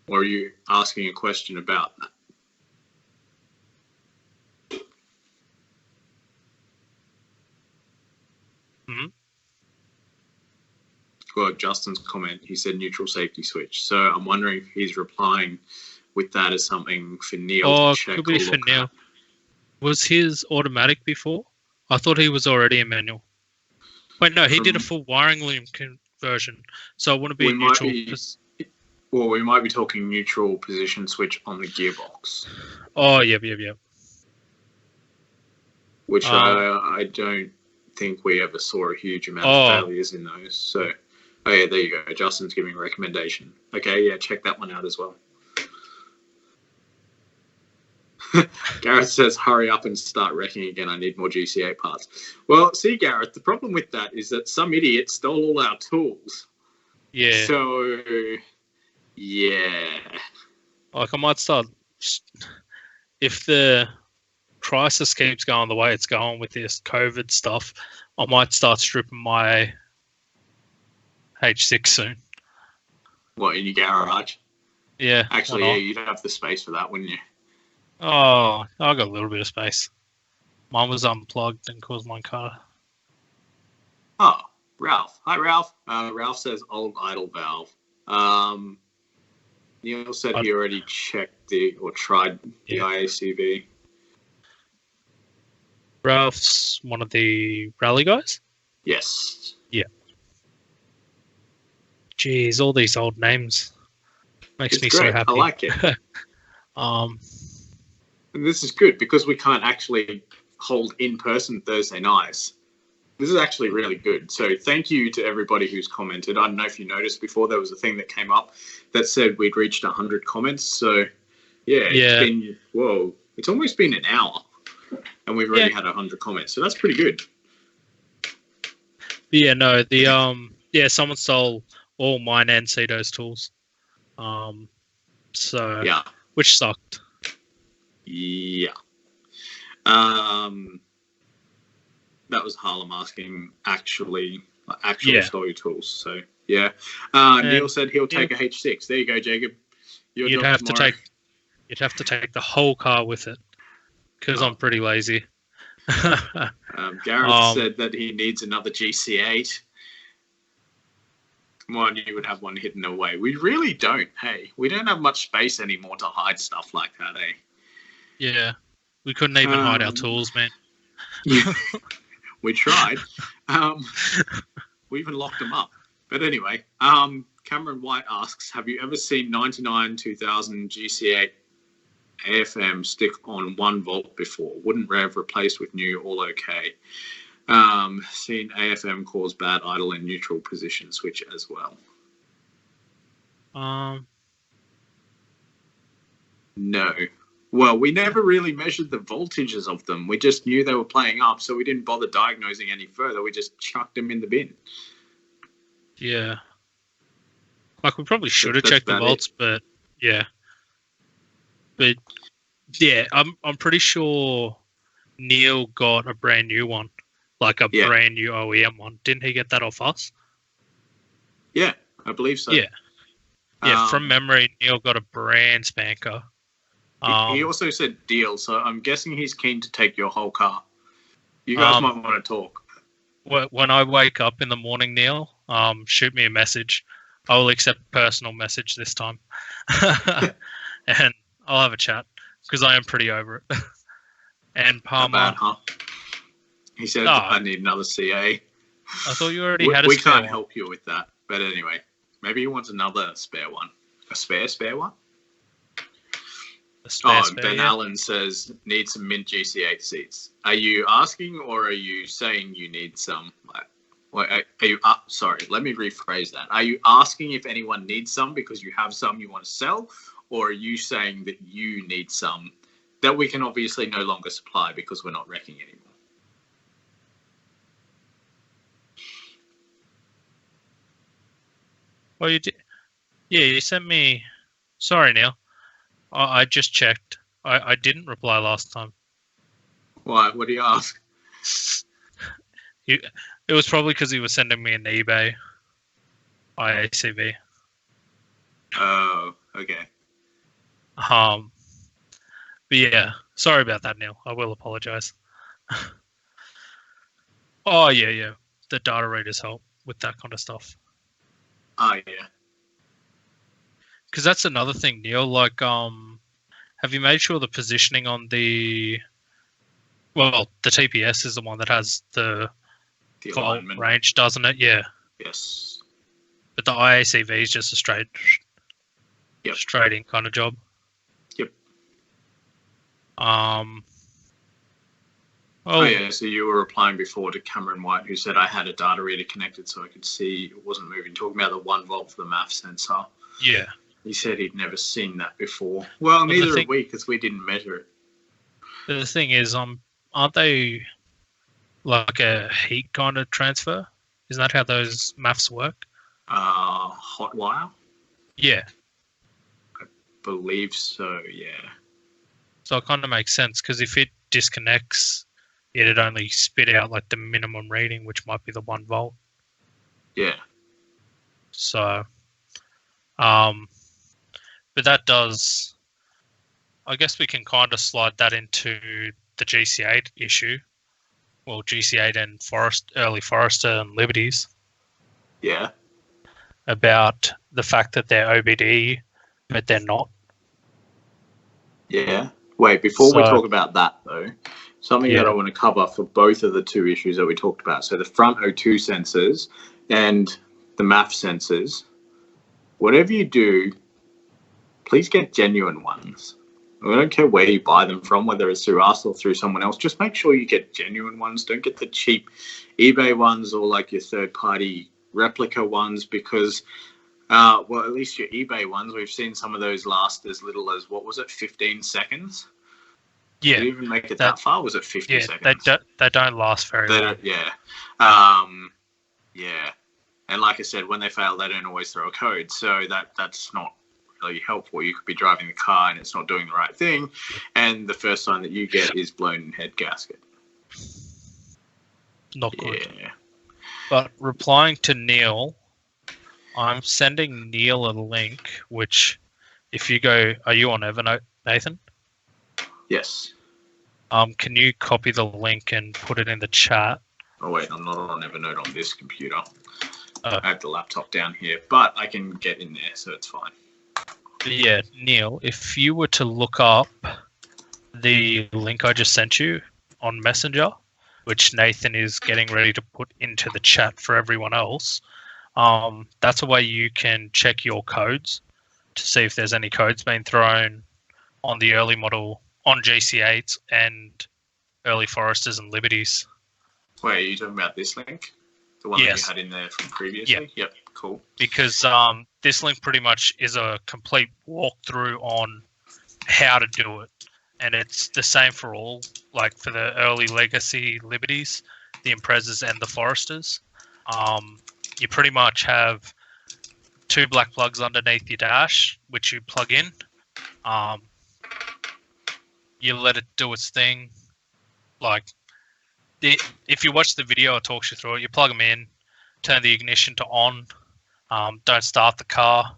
Or are you asking a question about that? Hmm? Well, Justin's comment, he said neutral safety switch. So I'm wondering if he's replying with that as something for Neil Or to check could be or for look Neil. at. Was his automatic before? I thought he was already a manual. Wait, no, he did a full wiring loom conversion, so it wouldn't be neutral. We might be talking neutral position switch on the gearbox. Oh, yep. Which I don't think we ever saw a huge amount of failures in those. So, yeah, there you go. Justin's giving a recommendation. Okay, yeah, check that one out as well. Gareth says, hurry up and start wrecking again. I need more GCA parts. Well, see, Gareth, the problem with that is that some idiot stole all our tools. Yeah. So, yeah. Like, I might start... If the crisis keeps going the way it's going with this COVID stuff, I might start stripping my H6 soon. What, in your garage? Yeah. Actually, yeah, you'd have the space for that, wouldn't you? Oh, I got a little bit of space. Mine was unplugged and caused my car. Oh, Ralph. Hi, Ralph. Ralph says old idle valve. Neil said he already checked tried the IACV. Ralph's one of the rally guys? Yes. Yeah. Jeez, all these old names. Makes me great. so happy. I like it. And this is good because we can't actually hold in-person Thursday nights. This is actually really good. So thank you to everybody who's commented. I don't know if you noticed before, there was a thing that came up that said we'd reached 100 comments. So, it's almost been an hour and we've already had 100 comments. So that's pretty good. Yeah, no, someone stole all mine and Seto's tools. Which sucked. Yeah. That was Harlem asking actual stole tools. So yeah. Neil said he'll take a H6. There you go, Jakeb. You'd have to take the whole car with it because I'm pretty lazy. Gareth said that he needs another GC8. Come on, you would have one hidden away. We really don't. Hey, we don't have much space anymore to hide stuff like that, eh? Yeah, we couldn't even hide our tools, man. We tried. We even locked them up. But anyway, Cameron White asks, have you ever seen 99 2000 GC8 AFM stick on 1 volt before? Wouldn't rev, replaced with new, all okay. Seen AFM cause bad idle and neutral position switch as well. No. Well, we never really measured the voltages of them. We just knew they were playing up, so we didn't bother diagnosing any further. We just chucked them in the bin. Yeah. Like, we probably should have checked the volts, but yeah. But yeah, I'm pretty sure Neil got a brand new one. Like a brand new OEM one. Didn't he get that off us? Yeah, I believe so. Yeah. Yeah, from memory, Neil got a brand spanker. He also said deal, so I'm guessing he's keen to take your whole car. You guys might want to talk. When I wake up in the morning, Neil, shoot me a message. I will accept personal message this time. And I'll have a chat, because I am pretty over it. And Palmer... Not bad, huh? He said, I need another CA. I thought you already had a spare one. We can't help you with that. But anyway, maybe he wants another spare one. A spare one? Ben Allen says, need some mint GC8 seats. Are you asking or are you saying you need some? Sorry, let me rephrase that. Are you asking if anyone needs some because you have some you want to sell? Or are you saying that you need some that we can obviously no longer supply because we're not wrecking anymore? Well, you did. Yeah, you sent me... Sorry, Neil. I just checked. I didn't reply last time. Why? What do you ask? It was probably because he was sending me an eBay IACV. Oh, okay. Um, but yeah, sorry about that, Neil. I will apologize. Oh yeah. The data readers help with that kind of stuff. Oh yeah. Because that's another thing, Neil. Like, have you made sure the positioning on the TPS is the one that has the The fault alignment. range, doesn't it? Yeah. Yes. But the IACV is just a straight in kind of job. Yep. Oh yeah, so you were replying before to Cameron White, who said I had a data reader connected so I could see it wasn't moving. Talking about the 1 volt for the MAF sensor. yeah. He said he'd never seen that before. Well, neither have we, because we didn't measure it. The thing is, aren't they like a heat kind of transfer? Isn't that how those MAFs work? Hot wire? Yeah. I believe so, yeah. So it kind of makes sense, because if it disconnects, it'd only spit out like the minimum reading, which might be the 1 volt. Yeah. So, but that does, I guess we can kind of slide that into the GC8 issue. Well, GC8 and early Forester and Liberties. Yeah. About the fact that they're OBD, but they're not. Yeah. Wait, before we talk about that, though, something that I want to cover for both of the two issues that we talked about. So the front O2 sensors and the MAF sensors, whatever you do, please get genuine ones. I don't care where you buy them from, whether it's through us or through someone else. Just make sure you get genuine ones. Don't get the cheap eBay ones or like your third-party replica ones, because, at least your eBay ones, we've seen some of those last as little as, 15 seconds? Yeah. Did it even make it that far? Was it 50 seconds? They don't last very long. Yeah. Yeah. And like I said, when they fail, they don't always throw a code. So that's not really helpful. You could be driving the car and it's not doing the right thing. And the first sign that you get is blown head gasket. Not good. Yeah. But replying to Neil, I'm sending Neil a link, which if you go, are you on Evernote, Nathan? Yes. Can you copy the link and put it in the chat? Oh wait, I'm not on Evernote on this computer. Oh. I have the laptop down here, but I can get in there, so it's fine. Yeah, Neil, if you were to look up the link I just sent you on Messenger, which Nathan is getting ready to put into the chat for everyone else, that's a way you can check your codes to see if there's any codes being thrown on the early model, on GC8s and early Foresters and Liberties. Wait, are you talking about this link? The one that you had in there from previously? Yep, cool. Because this link pretty much is a complete walkthrough on how to do it. And it's the same for all, like for the early legacy Liberties, the Imprezas and the Foresters. You pretty much have 2 black plugs underneath your dash, which you plug in. You let it do its thing. Like, if you watch the video, it talks you through it. You plug them in, turn the ignition to on, don't start the car,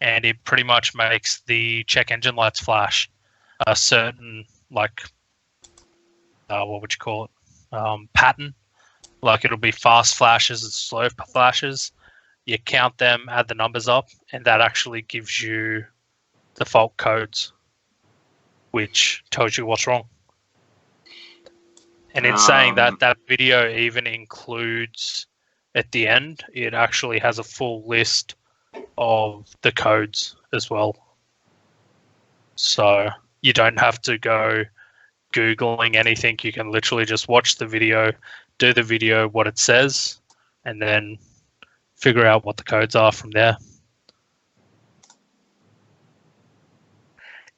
and it pretty much makes the check engine lights flash a certain, like, what would you call it, pattern. Like, it'll be fast flashes and slow flashes. You count them, add the numbers up, and that actually gives you the fault codes, which tells you what's wrong. And in saying that, that video even includes, at the end, it actually has a full list of the codes as well. So you don't have to go Googling anything. You can literally just watch the video, do the video, what it says, and then figure out what the codes are from there.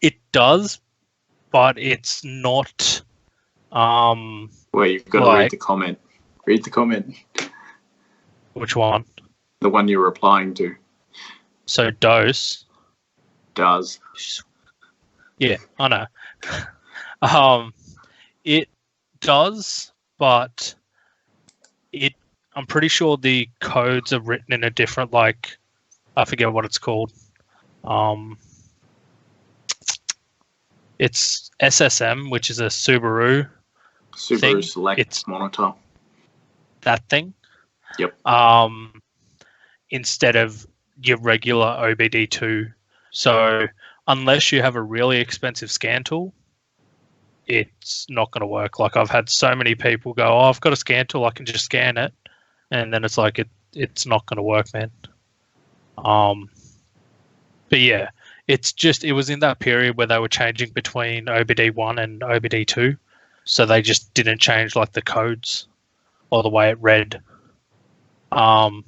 It does, but it's not... Wait, you've got to read the comment. Read the comment. Which one? The one you're replying to. So dose does. Yeah, I know. It does, but I'm pretty sure the codes are written in a different, like, I forget what it's called. It's SSM, which is a Subaru thing. Select It's monitor. that thing. Yep. Instead of your regular OBD2. So unless you have a really expensive scan tool, it's not going to work. Like I've had so many people go, "Oh, I've got a scan tool, I can just scan it," and then it's like it's not going to work, man. But yeah, it was in that period where they were changing between OBD1 and OBD2, so they just didn't change like the codes or the way it read. Hang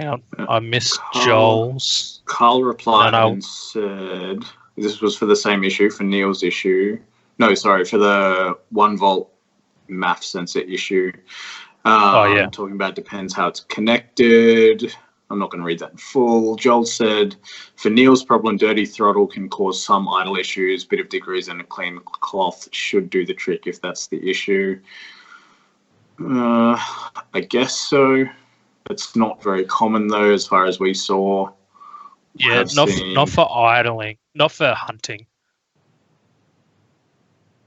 on, I missed Joel's. Carl replied and said this was for the same issue, for Neil's issue. No, sorry, for the 1 volt MAF sensor issue. Talking about depends how it's connected. I'm not going to read that in full. Joel said, for Neil's problem, dirty throttle can cause some idle issues. Bit of degrees and a clean cloth should do the trick if that's the issue. I guess so. It's not very common though, as far as we saw. Yeah, not for idling, not for hunting.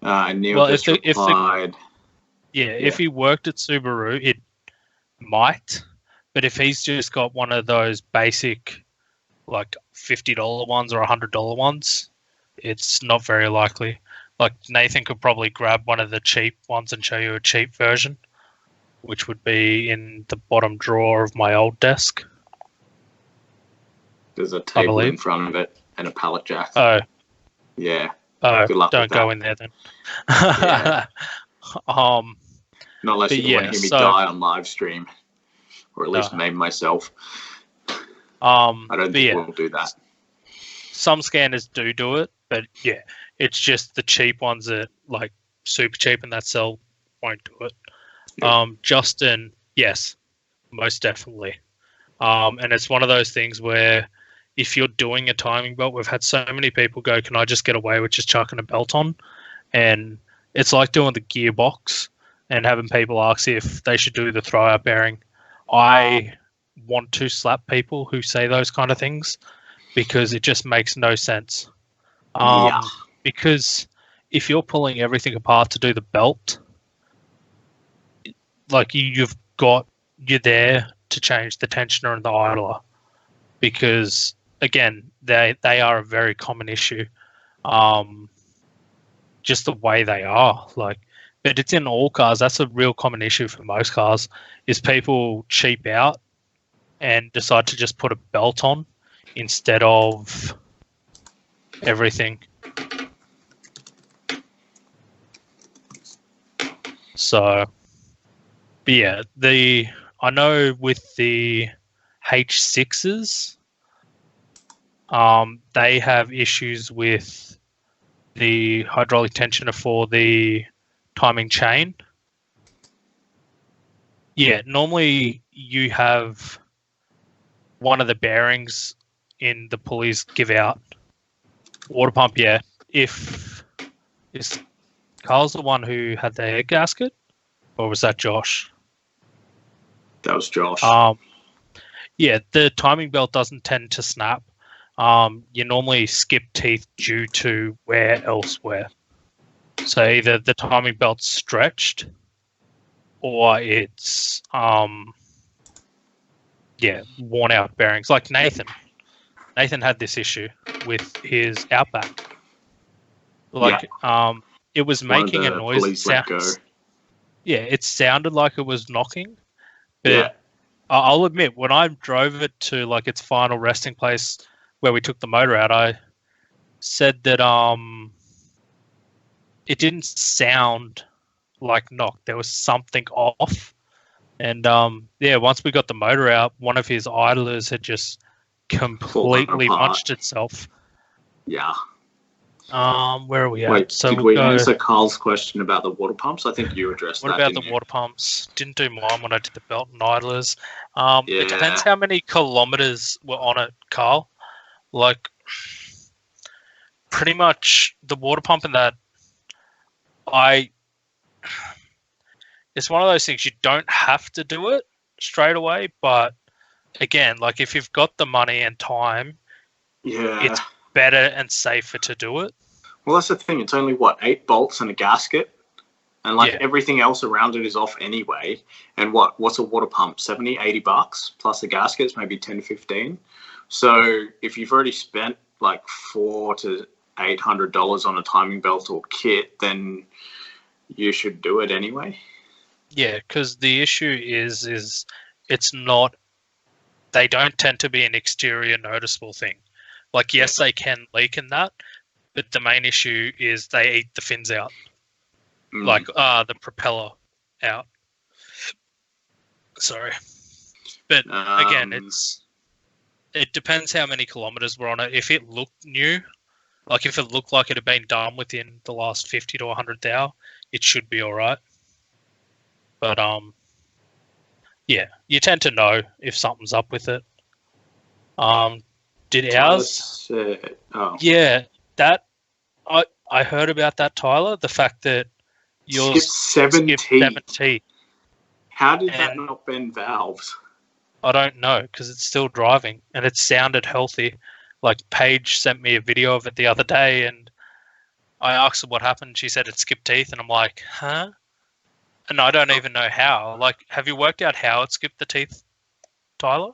Neil replied. If he worked at Subaru, it might. But if he's just got one of those basic, like $50 ones or $100 ones, it's not very likely. Like Nathan could probably grab one of the cheap ones and show you a cheap version, which would be in the bottom drawer of my old desk. There's a table in front of it and a pallet jack. Oh. Yeah. Oh, don't go in there then. Yeah. Not unless you want to hear me die on live stream. Or at least name myself. I don't think we'll do that. Some scanners do it, but yeah, it's just the cheap ones that like super cheap and that sell won't do it. Yeah. Justin, yes, most definitely. And it's one of those things where if you're doing a timing belt, we've had so many people go, "Can I just get away with just chucking a belt on?" And it's like doing the gearbox and having people ask if they should do the throwout bearing. I want to slap people who say those kind of things because it just makes no sense. Because if you're pulling everything apart to do the belt, like you're there to change the tensioner and the idler, because again, they are a very common issue. Just the way they are, like. But it's in all cars. That's a real common issue for most cars, is people cheap out and decide to just put a belt on instead of everything. So, but yeah, I know with the H6s, they have issues with the hydraulic tensioner for the timing chain. Yeah, normally you have one of the bearings in the pulleys give out. Water pump, yeah. Is Carl's the one who had the air gasket, or was that Josh? That was Josh. Yeah, the timing belt doesn't tend to snap. You normally skip teeth due to wear elsewhere. So either the timing belt's stretched or it's worn out bearings. Like Nathan. Nathan had this issue with his Outback. It was making a noise. It sounded like it was knocking. But I'll admit, when I drove it to like its final resting place where we took the motor out, I said that it didn't sound like knock. There was something off. And once we got the motor out, one of his idlers had just completely munched itself. Yeah. Where are we at? Wait, so did we answer Carl's question about the water pumps? I think you addressed that. What about the water pumps? Didn't do mine when I did the belt and idlers. It depends how many kilometers were on it, Carl. Like, pretty much the water pump in that, it's one of those things you don't have to do it straight away, but again, like if you've got the money and time, it's better and safer to do it. Well, that's the thing. It's only, what, 8 bolts and a gasket? And, like, Yeah. everything else around it is off anyway. And what's a water pump? 70, $80? Plus the gaskets, maybe 10, 15. So if you've already spent, like, $400 to $800 on a timing belt or kit, then you should do it anyway. Yeah, because the issue is it's not. They don't tend to be an exterior noticeable thing. Like, yes, they can leak in that, but the main issue is they eat the fins out, like the propeller out. Sorry, but again, it depends how many kilometers were on it. If it looked new, like if it looked like it had been done within the last 50 to 100 thou, it should be all right. But yeah, you tend to know if something's up with it. Did ours? Yeah, that I heard about that, Tyler. The fact that yours skipped 7 teeth. How did that And not bend valves? I don't know, because it's still driving and it sounded healthy. Like, Paige sent me a video of it the other day, and I asked her what happened. She said it skipped teeth, and I'm like, huh? And I don't even know how. Like, have you worked out how it skipped the teeth, Tyler?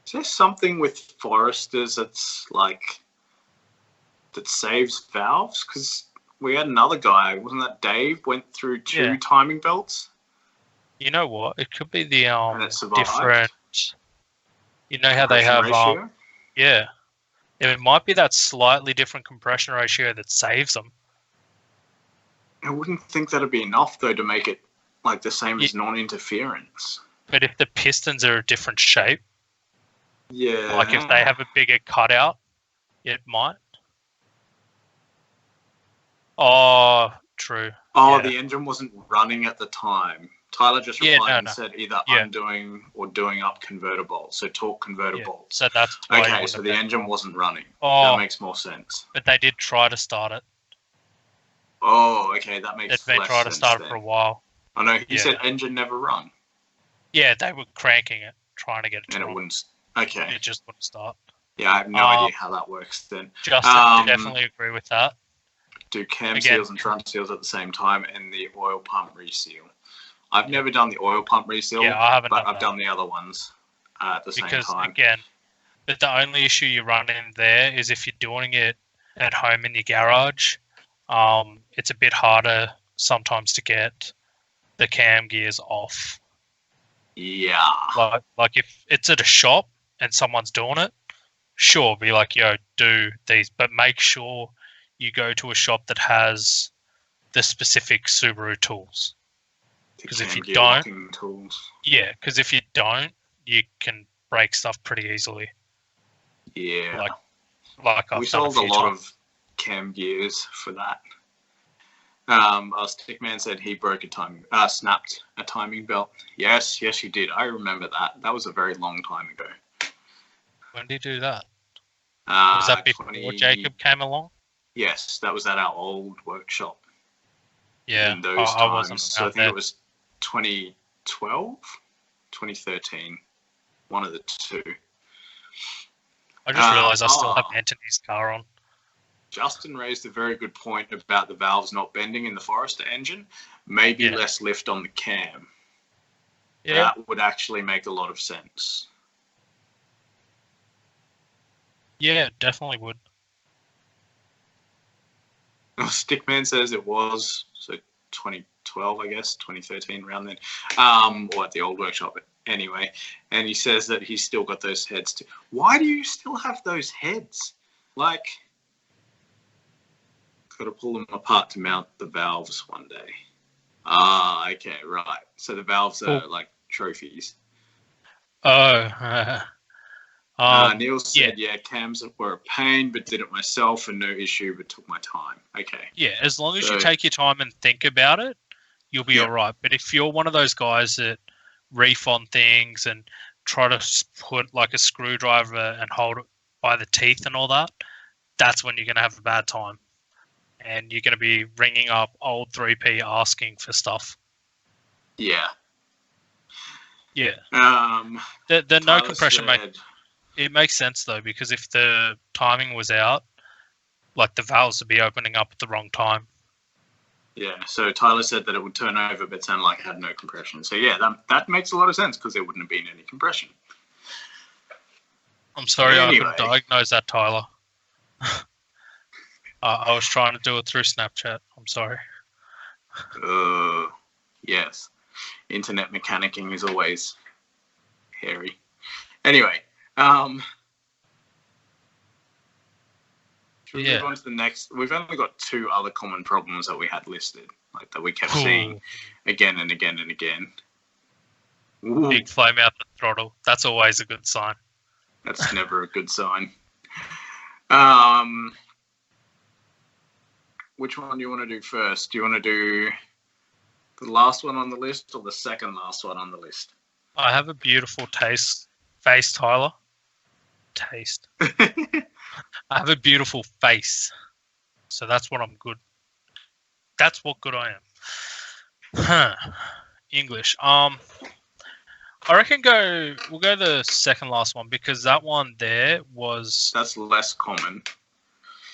Is there something with Foresters that's like that saves valves? Because we had another guy, wasn't that Dave? Went through 2 timing belts. You know what? It could be the and it survived. different. You know how they have ratio? yeah. It might be that slightly different compression ratio that saves them. I wouldn't think that'd be enough though to make it like the same as non-interference. But if the pistons are a different shape, yeah, like if they have a bigger cutout, it might. Oh, true. Oh, yeah. The engine wasn't running at the time. Tyler just replied and said either undoing or doing up converter bolts, so torque converter bolts. So that's okay. So the engine wasn't running. That makes more sense. But they did try to start it. Oh, okay, that makes sense. They've been trying to start it for a while. I know. He said engine never run. Yeah, they were cranking it, trying to get it to run. And it wouldn't. Okay. It just wouldn't start. Yeah, I have no idea how that works then. Justin, definitely agree with that. Do cam seals and front seals at the same time and the oil pump reseal. I've never done the oil pump reseal, I haven't but I've done the other ones at the same time. Again, but the only issue you run in there is if you're doing it at home in your garage, it's a bit harder sometimes to get the cam gears off. Yeah. Like if it's at a shop and someone's doing it, sure, be like, yo, do these, but make sure you go to a shop that has the specific Subaru tools. Because if you don't, because if you don't, you can break stuff pretty easily. Yeah. Like we sold a lot of cam gears for that. Our stickman said he broke snapped a timing belt. Yes, he did. I remember that. That was a very long time ago. When did you do that? Was that before Jakeb came along? Yes, that was at our old workshop. Yeah, in those times. So I think it was 2012, 2013, one of the two. I just realised I still have Anthony's car on. Justin raised a very good point about the valves not bending in the Forester engine. Maybe less lift on the cam. Yeah. That would actually make a lot of sense. Yeah, definitely would. Stickman says it was, so 2012, I guess, 2013, around then, or at the old workshop anyway. And he says that he's still got those heads too. Why do you still have those heads? Like, got to pull them apart to mount the valves one day. Ah, okay, right. So the valves are like trophies. Oh, Neil said, cams were a pain, but did it myself and no issue, but took my time. Okay. Yeah, as long as you take your time and think about it, you'll be all right. But if you're one of those guys that reef on things and try to put like a screwdriver and hold it by the teeth and all that, that's when you're going to have a bad time. And you're going to be ringing up old 3P asking for stuff. Yeah. Yeah. The no compression, mate. It makes sense though, because if the timing was out, like the valves would be opening up at the wrong time. Yeah, so Tyler said that it would turn over but sound like it had no compression. So yeah, that makes a lot of sense because there wouldn't have been any compression. I'm sorry I Anyway. couldn't diagnose that, Tyler. I was trying to do it through Snapchat. I'm sorry. Yes. Internet mechanicking is always hairy. Anyway, should we move on to the next? We've only got 2 other common problems that we had listed, like that we kept seeing again and again and again. Ooh. Big flame out the throttle. That's always a good sign. That's never a good sign. Which one do you want to do first? Do you want to do the last one on the list or the second last one on the list? I have a beautiful face, Tyler. Taste. I have a beautiful face. So that's what I'm good. That's what good I am. Huh. English. I reckon we'll go the second last one because that one there was... That's less common.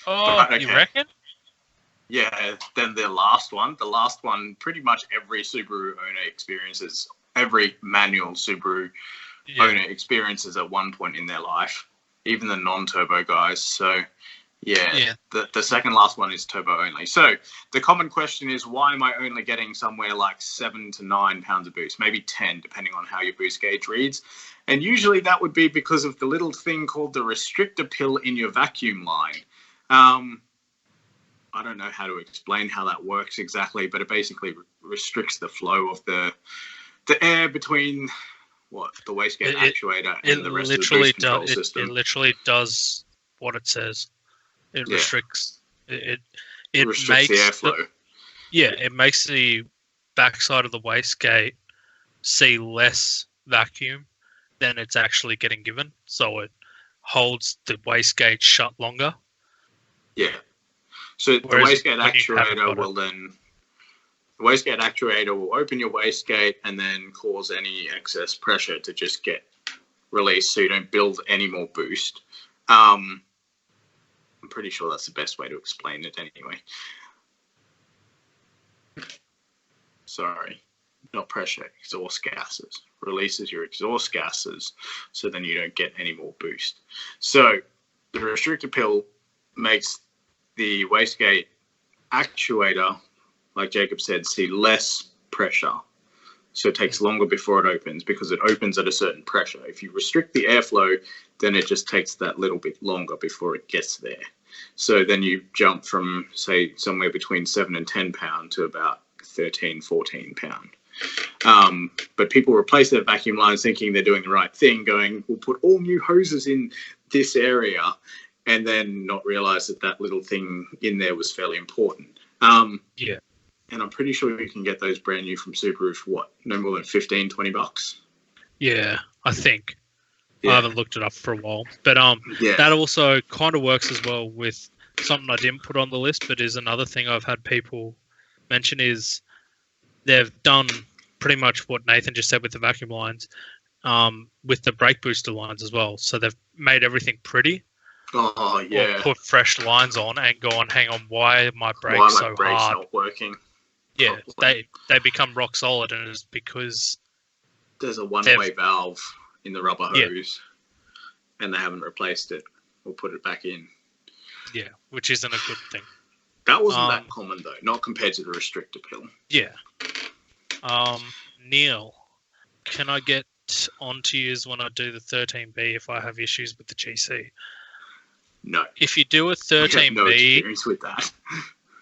Oh, okay. You reckon? Yeah, then the last one. The last one, pretty much every Subaru owner experiences, every manual Subaru owner experiences at one point in their life, even the non-turbo guys. So, yeah. The second last one is turbo only. So, the common question is, why am I only getting somewhere like 7 to 9 pounds of boost, maybe 10, depending on how your boost gauge reads? And usually that would be because of the little thing called the restrictor pill in your vacuum line. I don't know how to explain how that works exactly, but it basically restricts the flow of the air between the wastegate actuator and the rest of the boost control system. It literally does what it says. It restricts. It restricts makes the airflow. It makes the backside of the wastegate see less vacuum than it's actually getting given, so it holds the wastegate shut longer. Yeah. So the wastegate actuator will open your wastegate and then cause any excess pressure to just get released, so you don't build any more boost. I'm pretty sure that's the best way to explain it anyway. Sorry, not pressure, exhaust gases. Releases your exhaust gases, so then you don't get any more boost. So the restrictor pill makes the wastegate actuator, like Jakeb said, see less pressure. So it takes longer before it opens because it opens at a certain pressure. If you restrict the airflow, then it just takes that little bit longer before it gets there. So then you jump from, say, somewhere between 7 and 10 pound to about 13, 14 pound. But people replace their vacuum lines thinking they're doing the right thing, going, we'll put all new hoses in this area, and then not realize that little thing in there was fairly important. And I'm pretty sure you can get those brand new from Subaru for no more than 15, 20 bucks. Yeah, I think. Yeah. I haven't looked it up for a while. But that also kind of works as well with something I didn't put on the list, but is another thing I've had people mention is they've done pretty much what Nathan just said with the vacuum lines, with the brake booster lines as well. So they've made everything pretty. Oh, yeah. Or put fresh lines on and go on, hang on, why are my brakes so hard? Not working? Yeah, they become rock solid, and it's because there's a one-way valve in the rubber hose, and they haven't replaced it or put it back in. Yeah, which isn't a good thing. That wasn't that common, though, not compared to the restrictor pill. Yeah. Neil, can I get onto you when I do the 13B if I have issues with the GC? No. If you do a 13B... no experience with that.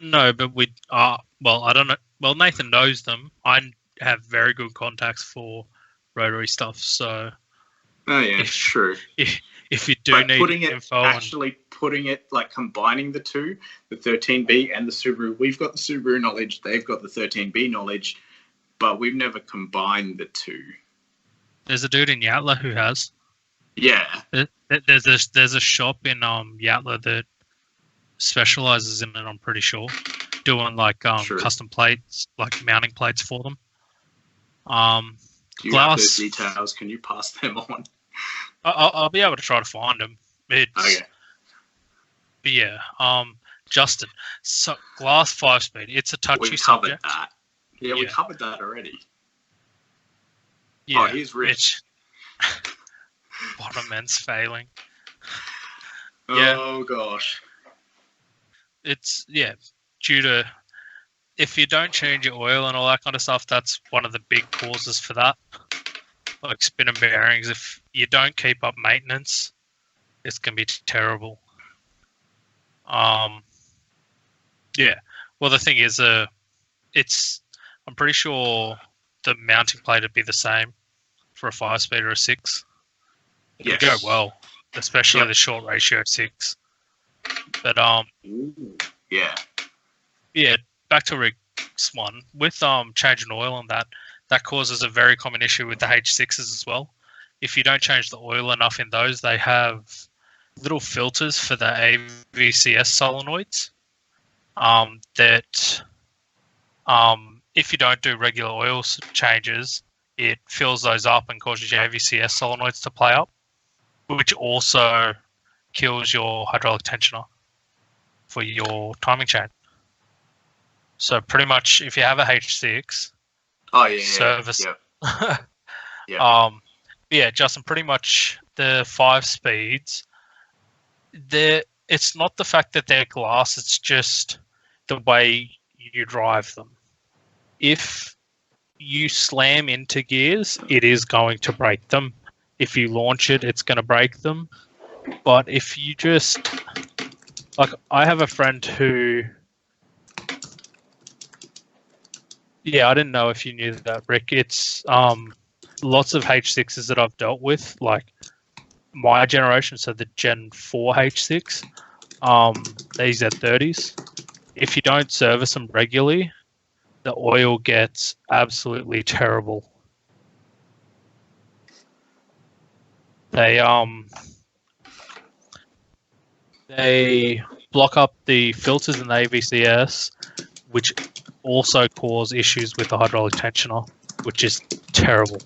No, but I don't know. Well, Nathan knows them. I have very good contacts for rotary stuff, so... Oh, yeah, true. If you do need info... Putting it, like combining the two, the 13B and the Subaru, we've got the Subaru knowledge, they've got the 13B knowledge, but we've never combined the two. There's a dude in Yatla who has. Yeah. There's a shop in Yatla that specializes in it, I'm pretty sure, doing like custom plates, like mounting plates for them. Do you have those details? Can you pass them on? I'll be able to try to find them. Okay. But yeah, Justin, so glass 5-speed. It's a touchy We covered subject. that. Yeah, we Yeah. covered that already. Yeah, Oh, he's rich. Bottom end's failing. Yeah. Oh gosh. It's due to if you don't change your oil and all that kind of stuff, that's one of the big causes for that. Like spin and bearings, if you don't keep up maintenance, it's gonna be terrible. Yeah. Well, the thing is, I'm pretty sure the mounting plate would be the same for a 5-speed or a 6. It would go well, especially the short ratio 6. But Ooh, yeah. Yeah, back to Rick's one with changing oil and that causes a very common issue with the H6s as well. If you don't change the oil enough in those, they have little filters for the AVCS solenoids. That if you don't do regular oil changes, it fills those up and causes your AVCS solenoids to play up, which also kills your hydraulic tensioner for your timing chain. So pretty much, if you have a H6, service. Yeah. Yeah, Justin. Pretty much the 5 speeds. It's not the fact that they're glass; it's just the way you drive them. If you slam into gears, it is going to break them. If you launch it, it's going to break them. But if you just I have a friend who. Yeah, I didn't know if you knew that, Rick. It's lots of H6s that I've dealt with, like my generation, so the Gen 4 H6, these are 30s. If you don't service them regularly, the oil gets absolutely terrible. They block up the filters in the AVCS, which also cause issues with the hydraulic tensioner, which is terrible.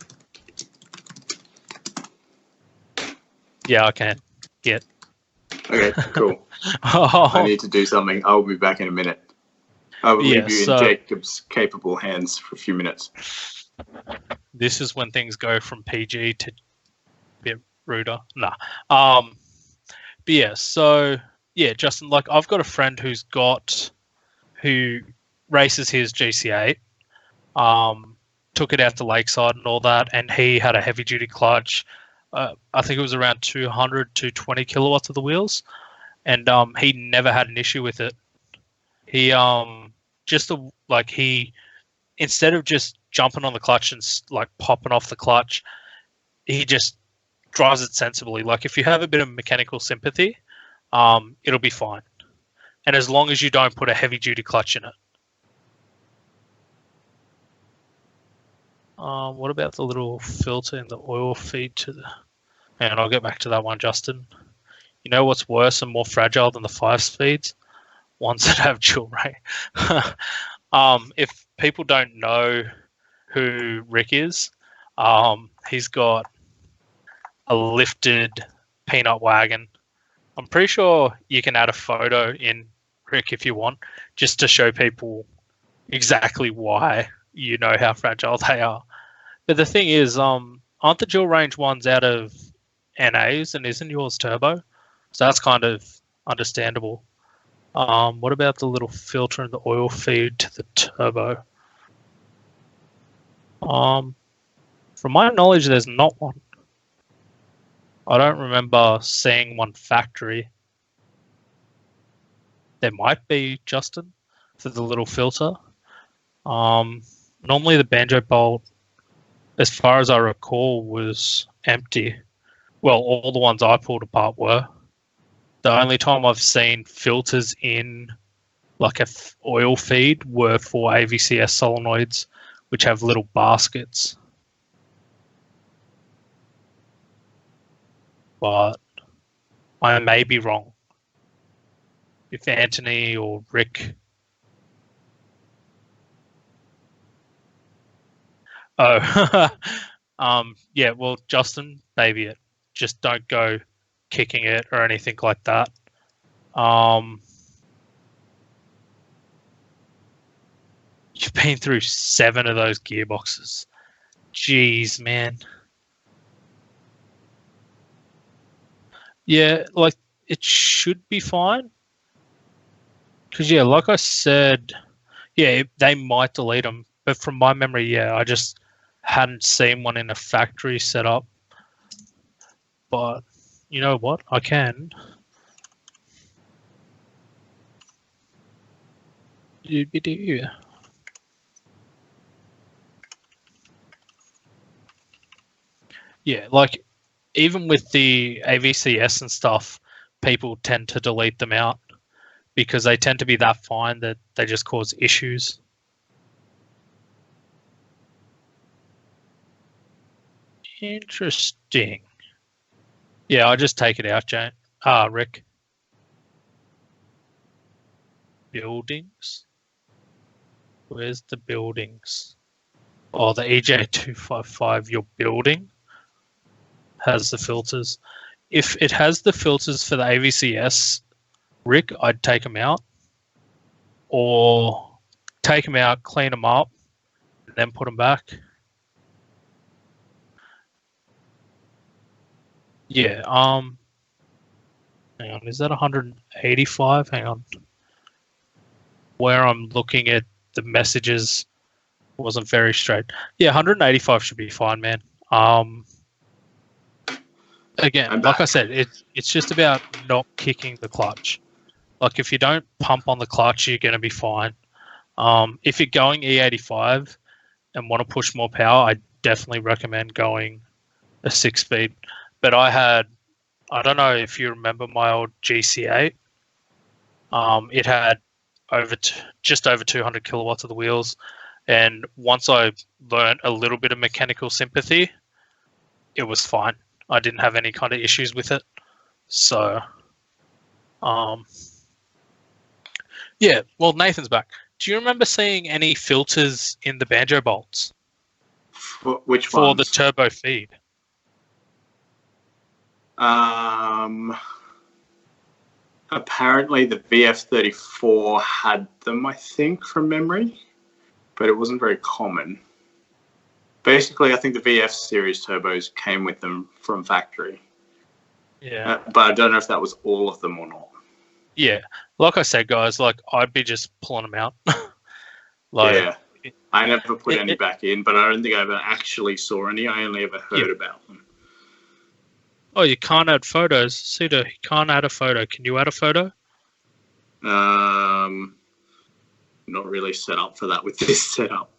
Yeah, I can. Get. Okay, cool. I need to do something. I'll be back in a minute. I will leave you in Jakeb's capable hands for a few minutes. This is when things go from PG to a bit ruder. Nah. But yeah, so yeah, Justin, like I've got a friend who races his GC8. Took it out to Lakeside and all that, and he had a heavy duty clutch. I think it was around 200 to 20 kilowatts of the wheels, and he never had an issue with it. He instead of just jumping on the clutch and like popping off the clutch, he just drives it sensibly. Like if you have a bit of mechanical sympathy, it'll be fine, and as long as you don't put a heavy duty clutch in it. What about the little filter in the oil feed to the... And I'll get back to that one, Justin. You know what's worse and more fragile than the 5 speeds? Ones that have dual rate. If people don't know who Rick is, he's got a lifted peanut wagon. I'm pretty sure you can add a photo in, Rick, if you want, just to show people exactly why you know how fragile they are. But the thing is, aren't the dual range ones out of NAs and isn't yours turbo? So that's kind of understandable. What about the little filter in the oil feed to the turbo? From my knowledge, there's not one. I don't remember seeing one factory. There might be, Justin, for the little filter. Normally the banjo bolt, as far as I recall, was empty. Well, all the ones I pulled apart were. The only time I've seen filters in like a oil feed were for AVCS solenoids, which have little baskets. But I may be wrong. If Anthony or Rick... Oh, yeah, well, Justin, baby it. Just don't go kicking it or anything like that. You've been through 7 of those gearboxes. Jeez, man. Yeah, like, it should be fine. Because, yeah, like I said, yeah, they might delete them. But from my memory, yeah, I just hadn't seen one in a factory setup. But you know what? I can. Yeah, like, even with the AVCS and stuff, people tend to delete them out because they tend to be that fine that they just cause issues. Interesting. Yeah, I'll just take it out, Jane. Rick. Buildings? Where's the buildings? Oh, the EJ255 you're building has the filters. If it has the filters for the AVCS, Rick, I'd take them out. Or take them out, clean them up, and then put them back. Yeah, hang on, is that 185? Hang on. Where I'm looking at the messages wasn't very straight. Yeah, 185 should be fine, man. Again, like I said, it's just about not kicking the clutch. Like, if you don't pump on the clutch, you're going to be fine. If you're going E85 and want to push more power, I definitely recommend going a 6-speed. But I don't know if you remember my old GC8. It had just over 200 kilowatts of the wheels. And once I learned a little bit of mechanical sympathy, it was fine. I didn't have any kind of issues with it. So, yeah, well, Nathan's back. Do you remember seeing any filters in the banjo bolts? Which for ones? the turbo feed? Apparently the VF34 had them, I think, from memory, but it wasn't very common. Basically, I think the VF series turbos came with them from factory. Yeah. But I don't know if that was all of them or not. Yeah. Like I said, guys, like, I'd be just pulling them out. Yeah. I never put any back in, but I don't think I ever actually saw any. I only ever heard about them. Oh, you can't add photos. Seto, you can't add a photo. Can you add a photo? Not really set up for that with this setup.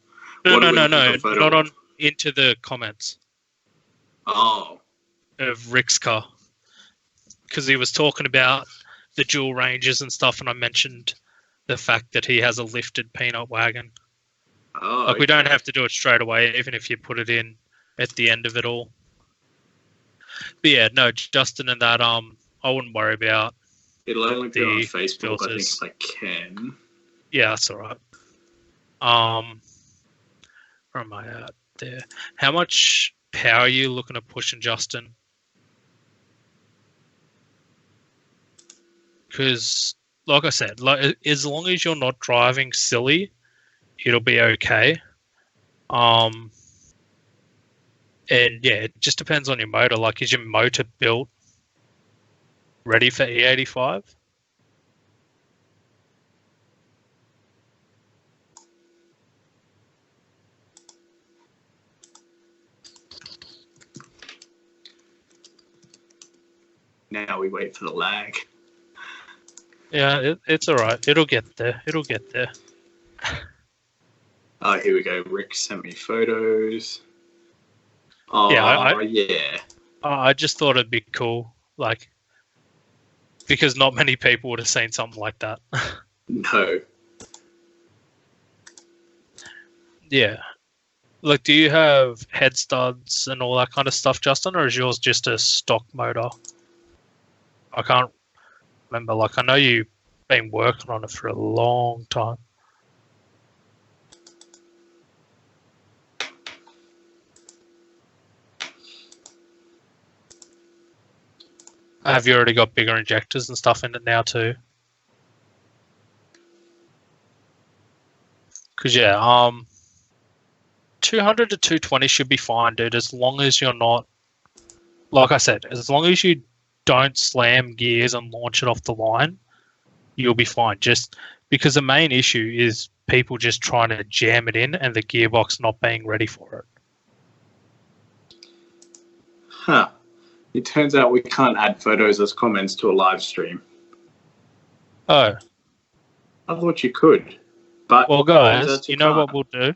No. Not on into the comments. Oh. Of Rick's car. Because he was talking about the dual ranges and stuff, and I mentioned the fact that he has a lifted peanut wagon. Oh, like, we don't have to do it straight away, even if you put it in at the end of it all. But yeah, no, Justin and that, I wouldn't worry about. It'll only be on Facebook, filters. I think, if I can. Yeah, that's all right. Where am I at there? How much power are you looking at pushing, Justin? Because, like I said, like, as long as you're not driving silly, it'll be okay. And yeah, it just depends on your motor. Like, is your motor built ready for E85? Now we wait for the lag. Yeah, it's all right. It'll get there. It'll get there. Oh, here we go. Rick sent me photos. Oh, yeah. I just thought it'd be cool, like, because not many people would have seen something like that. No. Yeah. Like, do you have head studs and all that kind of stuff, Justin, or is yours just a stock motor? I can't remember. Like, I know you've been working on it for a long time. Have you already got bigger injectors and stuff in it now too? Cause 200 to 220 should be fine, dude. As long as you're not, like I said, as long as you don't slam gears and launch it off the line, you'll be fine. Just because the main issue is people just trying to jam it in and the gearbox not being ready for it. Huh. It turns out we can't add photos as comments to a live stream. Oh. I thought you could. But well, guys, you know can't. what we'll do?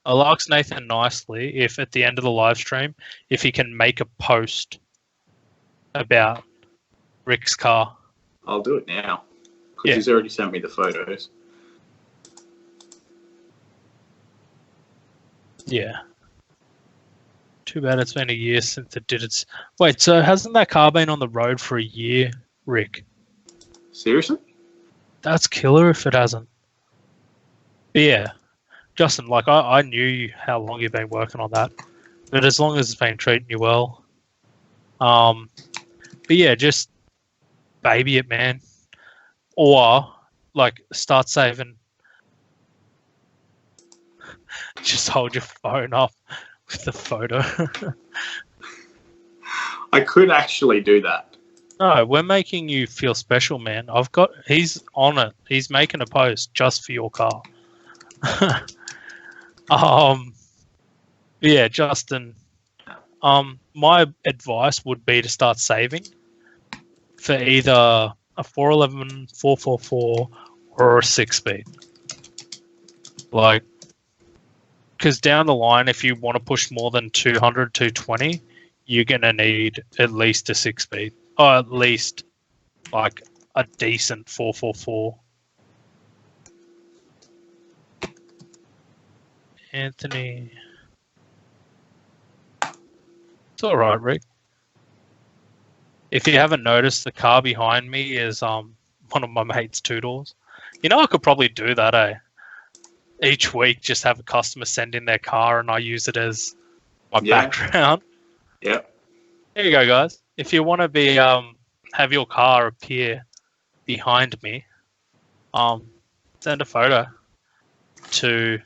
I'll ask Nathan nicely if at the end of the live stream, if he can make a post about Rick's car. I'll do it now. Because he's already sent me the photos. Yeah. Too bad it's been a year since it did its... Wait, so hasn't that car been on the road for a year, Rick? Seriously? That's killer if it hasn't. But yeah. Justin, like, I knew how long you've been working on that. But as long as it's been treating you well. But yeah, just baby it, man. Or, like, start saving. Just hold your phone up with the photo. I could actually do that. No, we're making you feel special, man. He's on it. He's making a post just for your car. Yeah, Justin. My advice would be to start saving for either a 411, 444, or a 6-speed. Like, because down the line, if you want to push more than 200, 220, you're going to need at least a 6-speed. Or at least, like, a decent 444. Anthony. It's alright, Rick. If you haven't noticed, the car behind me is one of my mate's 2-doors. You know, I could probably do that, eh? Each week, just have a customer send in their car and I use it as my background. Yep. There you go, guys. If you want to be have your car appear behind me, send a photo to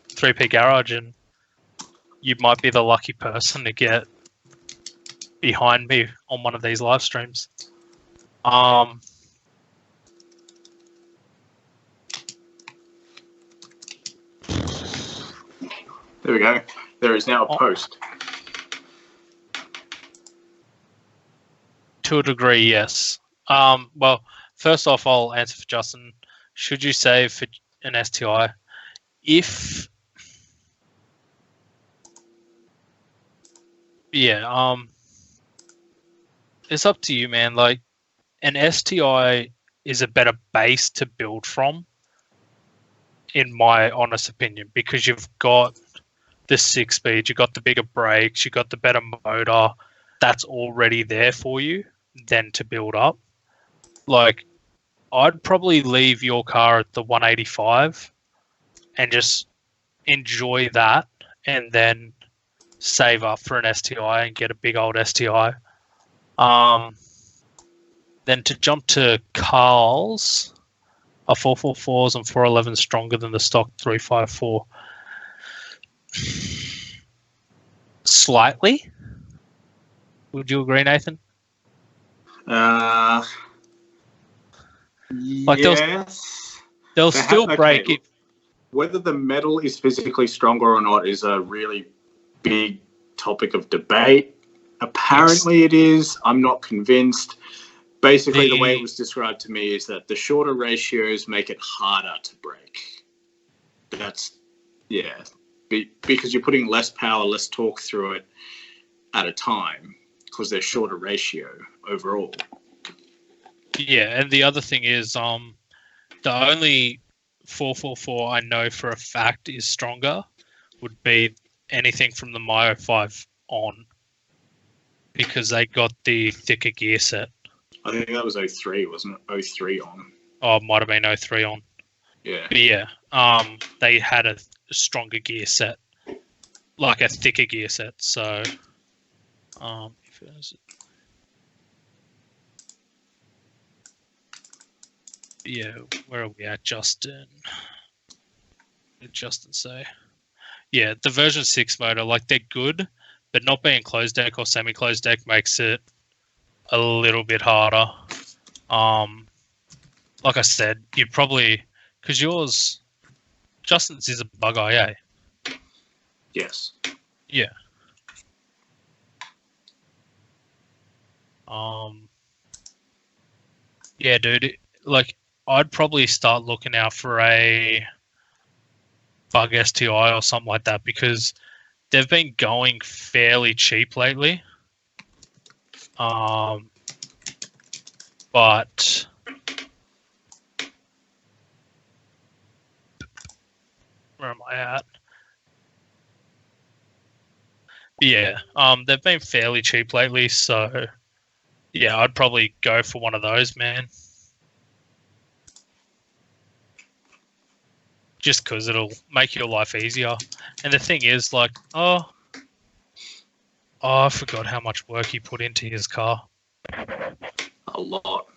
3P Garage and you might be the lucky person to get behind me on one of these live streams. There we go. There is now a post. To a degree, yes. Well, first off, I'll answer for Justin. Should you save for an STI? It's up to you, man. Like, an STI is a better base to build from, in my honest opinion, because you've got the 6-speed, you've got the bigger brakes, you've got the better motor. That's already there for you, then to build up. Like, I'd probably leave your car at the 185 and just enjoy that and then save up for an STI and get a big old STI. Then to jump to Carl's, a 444s and 411s stronger than the stock 354. Slightly. Would you agree, Nathan? Like yes. They'll still break it. Whether the metal is physically stronger or not is a really big topic of debate. Apparently it is. I'm not convinced. Basically, the way it was described to me is that the shorter ratios make it harder to break. That's, because you're putting less power, less torque through it at a time because they're shorter ratio overall. Yeah, and the other thing is the only 444 I know for a fact is stronger would be anything from the Myo 5 on, because they got the thicker gear set. I think that was 03, wasn't it? 03 on. Oh, it might have been 03 on. Yeah. But yeah, they had a stronger gear set, like a thicker gear set. So, yeah, where are we at, Justin? Did Justin say? Yeah, the version 6 motor, like they're good, but not being closed deck or semi-closed deck makes it a little bit harder. Like I said, you'd probably, because yours, Justin's is a bug IA. Yes. Yeah. Yeah, dude. Like, I'd probably start looking out for a bug STI or something like that because they've been going fairly cheap lately. But where am I at? Yeah, they've been fairly cheap lately, so yeah, I'd probably go for one of those, man. Just because it'll make your life easier. And the thing is, like, oh, I forgot how much work he put into his car. A lot.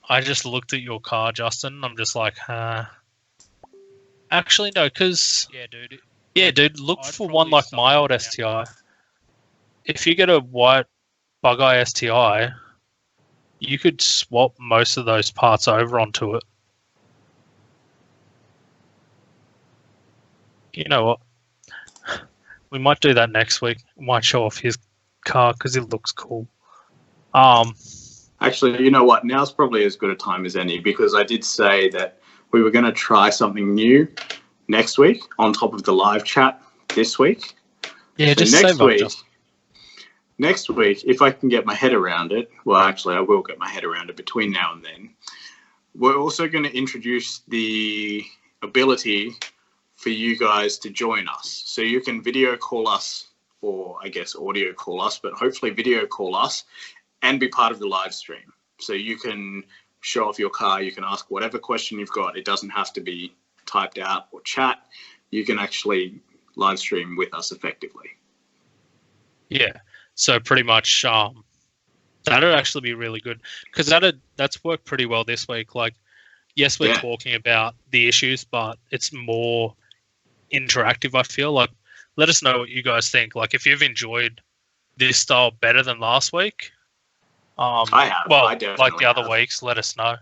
I just looked at your car, Justin. I'm just like, actually, no, because yeah, dude, look for one like my old STI. If you get a white bug eye STI, you could swap most of those parts over onto it. You know what? We might do that next week. We might show off his car because it looks cool. Actually, you know what? Now's probably as good a time as any because I did say that we were going to try something new next week on top of the live chat this week. Yeah, so just next week. Next week, if I can get my head around it, well, actually, I will get my head around it between now and then. We're also going to introduce the ability for you guys to join us. So you can video call us, or I guess audio call us, but hopefully video call us and be part of the live stream. So you can show off your car, you can ask whatever question you've got. It doesn't have to be typed out or chat. You can actually live stream with us effectively. Yeah. So pretty much that'd actually be really good because that's worked pretty well this week. Like, yes, we're talking about the issues, but it's more interactive, I feel. Like, let us know what you guys think. Like, if you've enjoyed this style better than last week, I have. well, I definitely like the other have. weeks, let us know.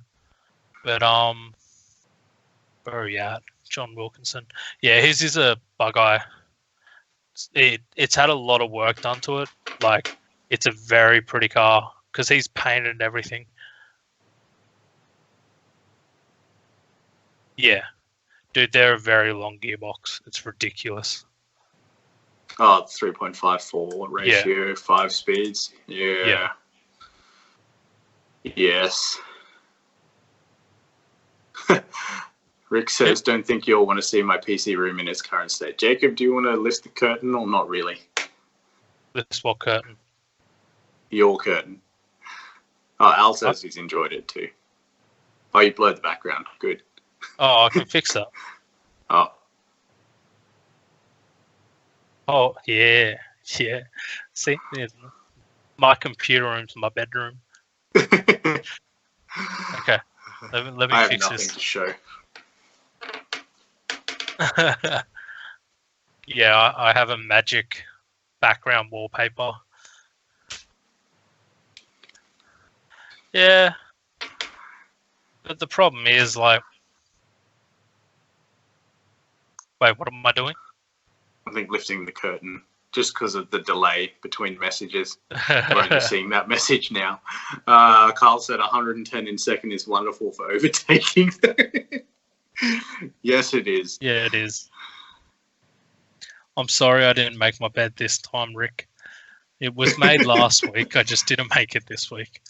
But where are you at? John Wilkinson. Yeah, his is a bug eye. It's had a lot of work done to it. Like, it's a very pretty car because he's painted and everything. Yeah. Dude, they're a very long gearbox. It's ridiculous. Oh, 3.54 ratio, 5 speeds. Yeah. Yes. Rick says, don't think you'll want to see my PC room in its current state. Jacob, do you want to lift the curtain or not really? Lift what curtain? Your curtain. Oh, Al says he's enjoyed it too. Oh, you blurred the background. Good. Oh, I can fix that. Oh. Oh, yeah. Yeah. See, my computer room's my bedroom. Okay. Let me I fix have nothing this. to show. Yeah, I have a magic background wallpaper. Yeah. But the problem is, like... Wait, what am I doing? I think lifting the curtain, just because of the delay between messages. We're only seeing that message now. Carl said 110 in second is wonderful for overtaking. Yes, it is. Yeah, it is. I'm sorry I didn't make my bed this time, Rick. It was made last week. I just didn't make it this week.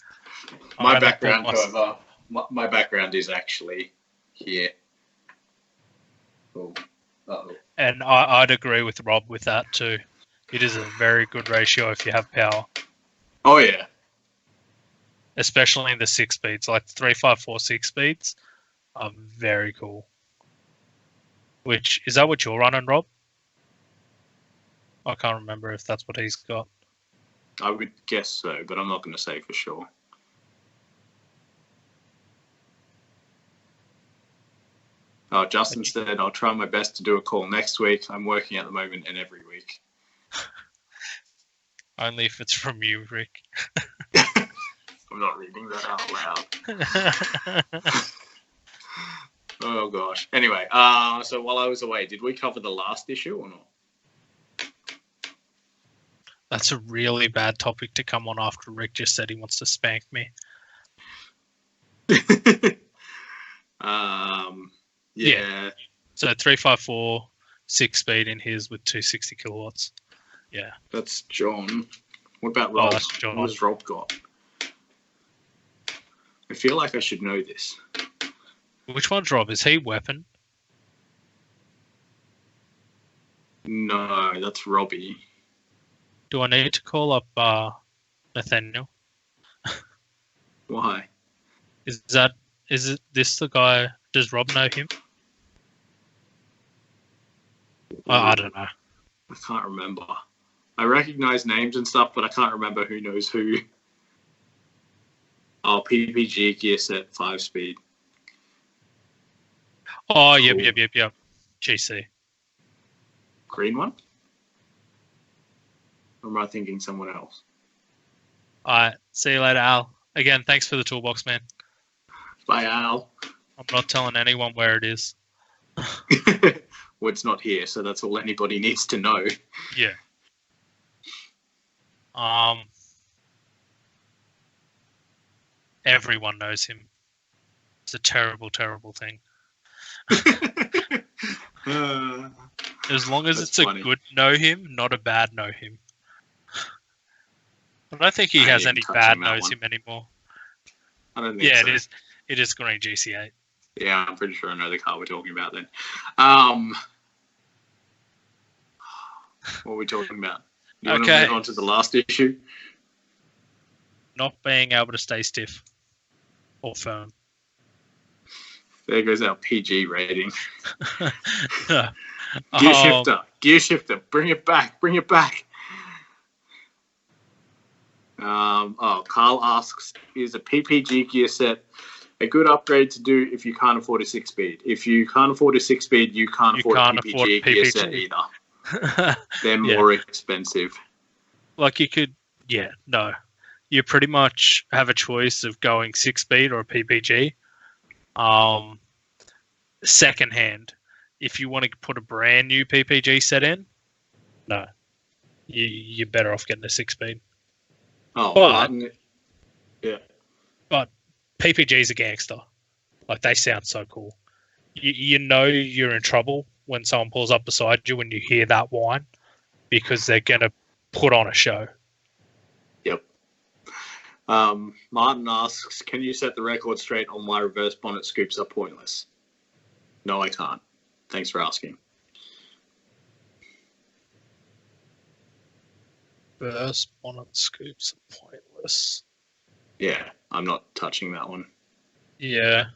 My background, however, my background is actually here. Oh. Uh-oh. And I'd agree with Rob with that too. It is a very good ratio if you have power. Oh, yeah. Especially in the 6 speeds, like 3.54 6 speeds are very cool. Which, is that what you're running, Rob? I can't remember if that's what he's got. I would guess so, but I'm not going to say for sure. Justin said, I'll try my best to do a call next week. I'm working at the moment and every week. Only if it's from you, Rick. I'm not reading that out loud. Oh, gosh. Anyway, so while I was away, did we cover the last issue or not? That's a really bad topic to come on after Rick just said he wants to spank me. Yeah. So 354, 6-speed in his with 260 kilowatts. Yeah. That's John. What about Rob? That's John. What has Rob got? I feel like I should know this. Which one's Rob? Is he weapon? No, that's Robbie. Do I need to call up Nathaniel? Why? Is it this the guy? Does Rob know him? I don't know. I can't remember. I recognize names and stuff, but I can't remember who knows who. Oh, PPG gear set 5-speed. Oh, Cool. yep. GC. Green one? Or am I thinking someone else? Alright, see you later, Al. Again, thanks for the toolbox, man. Bye, Al. I'm not telling anyone where it is. Well, it's not here, so that's all anybody needs to know. Yeah. Everyone knows him. It's a terrible, terrible thing. As long as That's it's funny. a good know him, not a bad know him. I don't think he I has ain't any touching bad that knows one. him anymore. I don't think Yeah, so. it is green GC8. Yeah, I'm pretty sure I know the car we're talking about then. What are we talking about? You want to Okay. move on to the last issue? Not being able to stay stiff or firm. There goes our PG rating. Um, Gear shifter, bring it back. Carl asks, is a PPG gear set a good upgrade to do if you can't afford a 6-speed? If you can't afford a 6-speed, you can't afford a PPG gear set either. They're more expensive. Like you could, no. You pretty much have a choice of going 6-speed or a PPG. Secondhand, if you want to put a brand new PPG set in, no. You're better off getting a 6-speed. Oh, But- yeah. But PPG's a gangster. Like, they sound so cool. You know you're in trouble when someone pulls up beside you when you hear that whine, because they're going to put on a show. Yep. Martin asks, can you set the record straight on why reverse bonnet scoops are pointless? No, I can't. Thanks for asking. Reverse bonnet scoops are pointless. Yeah, I'm not touching that one. Yeah.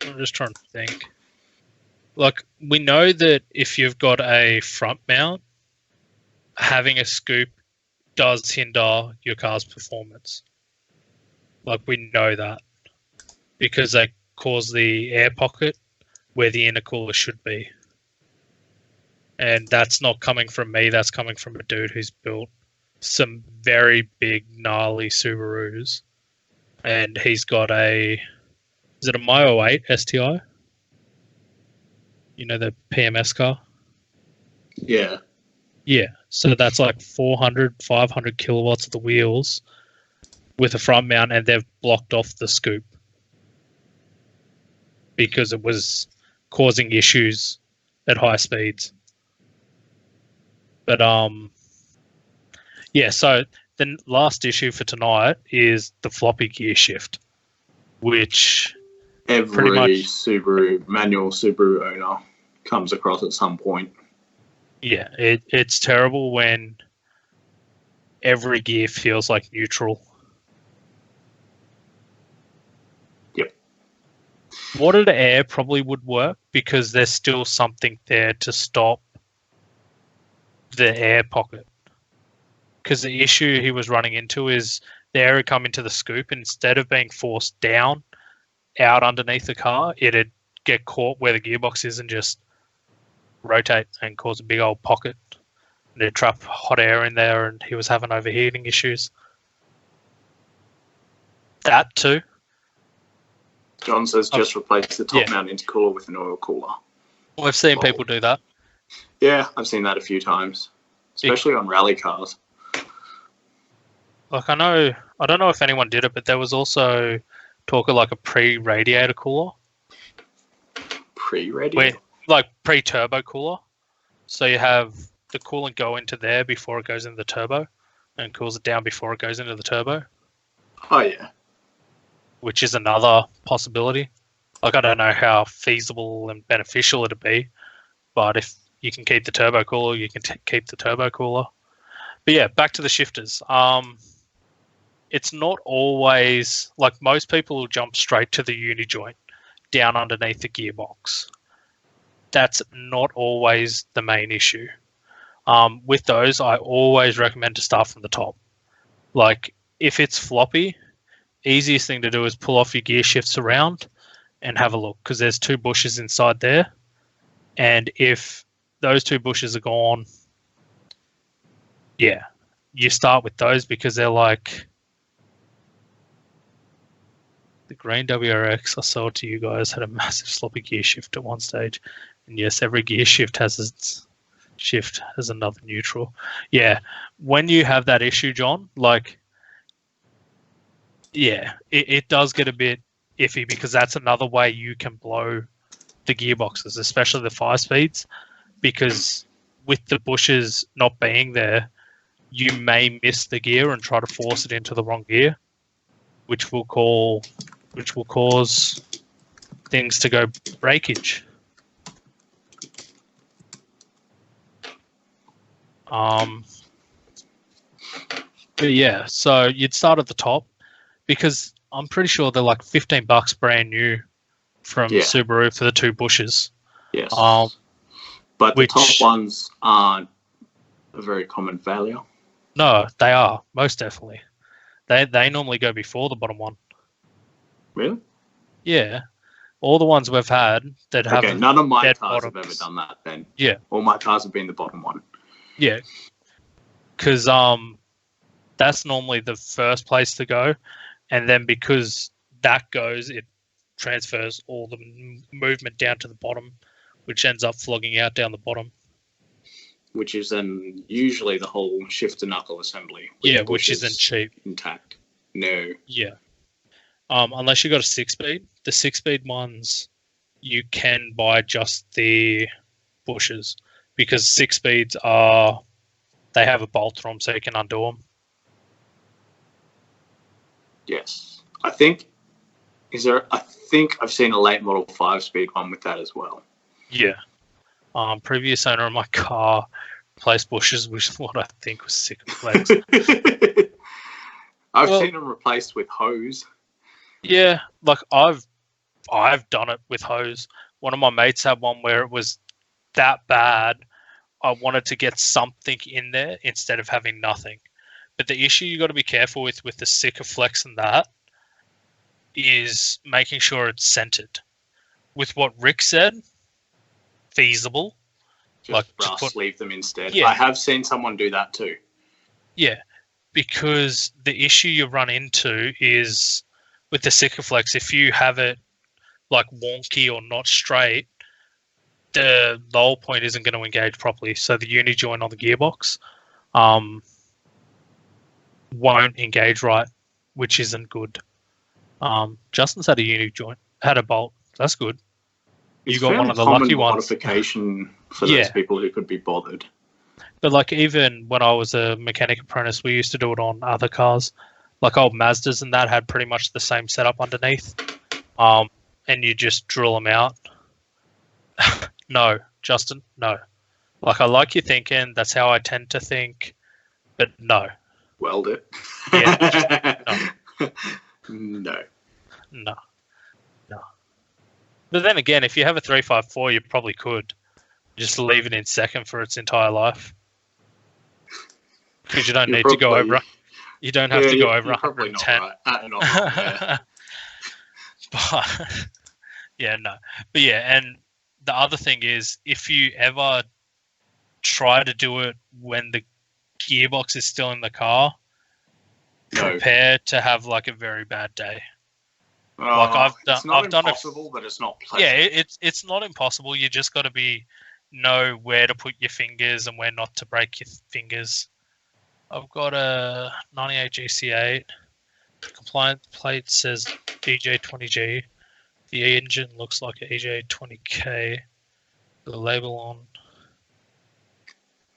I'm just trying to think. Like, we know that if you've got a front mount, having a scoop does hinder your car's performance. Like, we know that. Because they cause the air pocket where the intercooler should be. And that's not coming from me, that's coming from a dude who's built some very big, gnarly Subarus. And he's got is it a Myo 8 STI? You know, the PMS car? Yeah. Yeah. So that's like 400, 500 kilowatts of the wheels with a front mount, and they've blocked off the scoop because it was causing issues at high speeds. But yeah, so the last issue for tonight is the floppy gear shift, which Every pretty much, manual Subaru owner comes across at some point. yeah, it's terrible when every gear feels like neutral. Yep. Water to air probably would work because there's still something there to stop the air pocket. Because the issue he was running into is the air would come into the scoop, and instead of being forced down, out underneath the car, it'd get caught where the gearbox is and just rotate and cause a big old pocket. And it'd trap hot air in there, and he was having overheating issues. That too. John says just replace the top mount intercooler with an oil cooler. Well, I've seen people do that. Yeah, I've seen that a few times, especially on rally cars. Like I don't know if anyone did it, but there was also talk of like a pre-radiator cooler. Pre-radiator? Like pre-turbo cooler. So you have the coolant go into there before it goes into the turbo, and cools it down before it goes into the turbo. Oh, yeah. Which is another possibility. Like, I don't know how feasible and beneficial it'd be, but if you can keep the turbo cooler, you can keep the turbo cooler. But yeah, back to the shifters. It's not always, like most people will jump straight to the uni joint down underneath the gearbox. That's not always the main issue. With those, I always recommend to start from the top. Like, if it's floppy, easiest thing to do is pull off your gear shifts around and have a look, because there's 2 bushes inside there. And if those 2 bushes are gone, yeah, you start with those, because they're like the green WRX I sold to you guys had a massive sloppy gear shift at one stage. And yes, every gear shift has its shift as another neutral. Yeah, when you have that issue, John, like, yeah, it does get a bit iffy, because that's another way you can blow the gearboxes, especially the 5-speeds, because with the bushes not being there, you may miss the gear and try to force it into the wrong gear, which will cause things to go breakage. But yeah, so you'd start at the top, because I'm pretty sure they're like $15 brand new from Subaru for the 2 bushes. Yes. But the top ones aren't a very common failure. No, they are, most definitely. They normally go before the bottom one. Really? Yeah. All the ones we've had that have none of my cars have ever done that then. Yeah. All my cars have been the bottom one. Yeah. Because that's normally the first place to go. And then because that goes, it transfers all the movement down to the bottom, which ends up flogging out down the bottom. Which is then usually the whole shifter knuckle assembly. Yeah, which isn't cheap. Intact. No. Yeah. Unless you got a 6-speed. The 6-speed ones, you can buy just the bushes, because 6-speeds they have a bolt on them so you can undo them. Yes. I think I've seen a late model 5-speed one with that as well. Yeah. Previous owner of my car replaced bushes, which is what I think was sick of flex. I've seen them replaced with hose. Yeah, like I've done it with hose. One of my mates had one where it was that bad. I wanted to get something in there instead of having nothing. But the issue you got to be careful with the Sikaflex and that is making sure it's centered. With what Rick said, feasible. Just leave them instead. Yeah. I have seen someone do that too. Yeah, because the issue you run into is with the Sikaflex, if you have it like wonky or not straight, the whole point isn't going to engage properly. So the uni joint on the gearbox won't engage right, which isn't good. Justin's had a uni joint, had a bolt. That's good. You got one of the lucky ones. Modification for those people who could be bothered. But like even when I was a mechanic apprentice, we used to do it on other cars, like old Mazdas, and that had pretty much the same setup underneath. And you just drill them out. No, Justin, no. Like I like you thinking. That's how I tend to think, but no. Weld it. Yeah. No. No. But then again, if you have a 354, you probably could just leave it in second for its entire life, because you don't need to go over. You don't have to go over 110. Not wrong, But yeah, no. But yeah, and the other thing is, if you ever try to do it when the gearbox is still in the car, prepare to have like a very bad day. Like it's not impossible, but it's not pleasant. Yeah, it's not impossible. You just got to know where to put your fingers and where not to break your fingers. I've got a 98 GC8. Compliance plate says EJ20G. The engine looks like an EJ20K. The label on.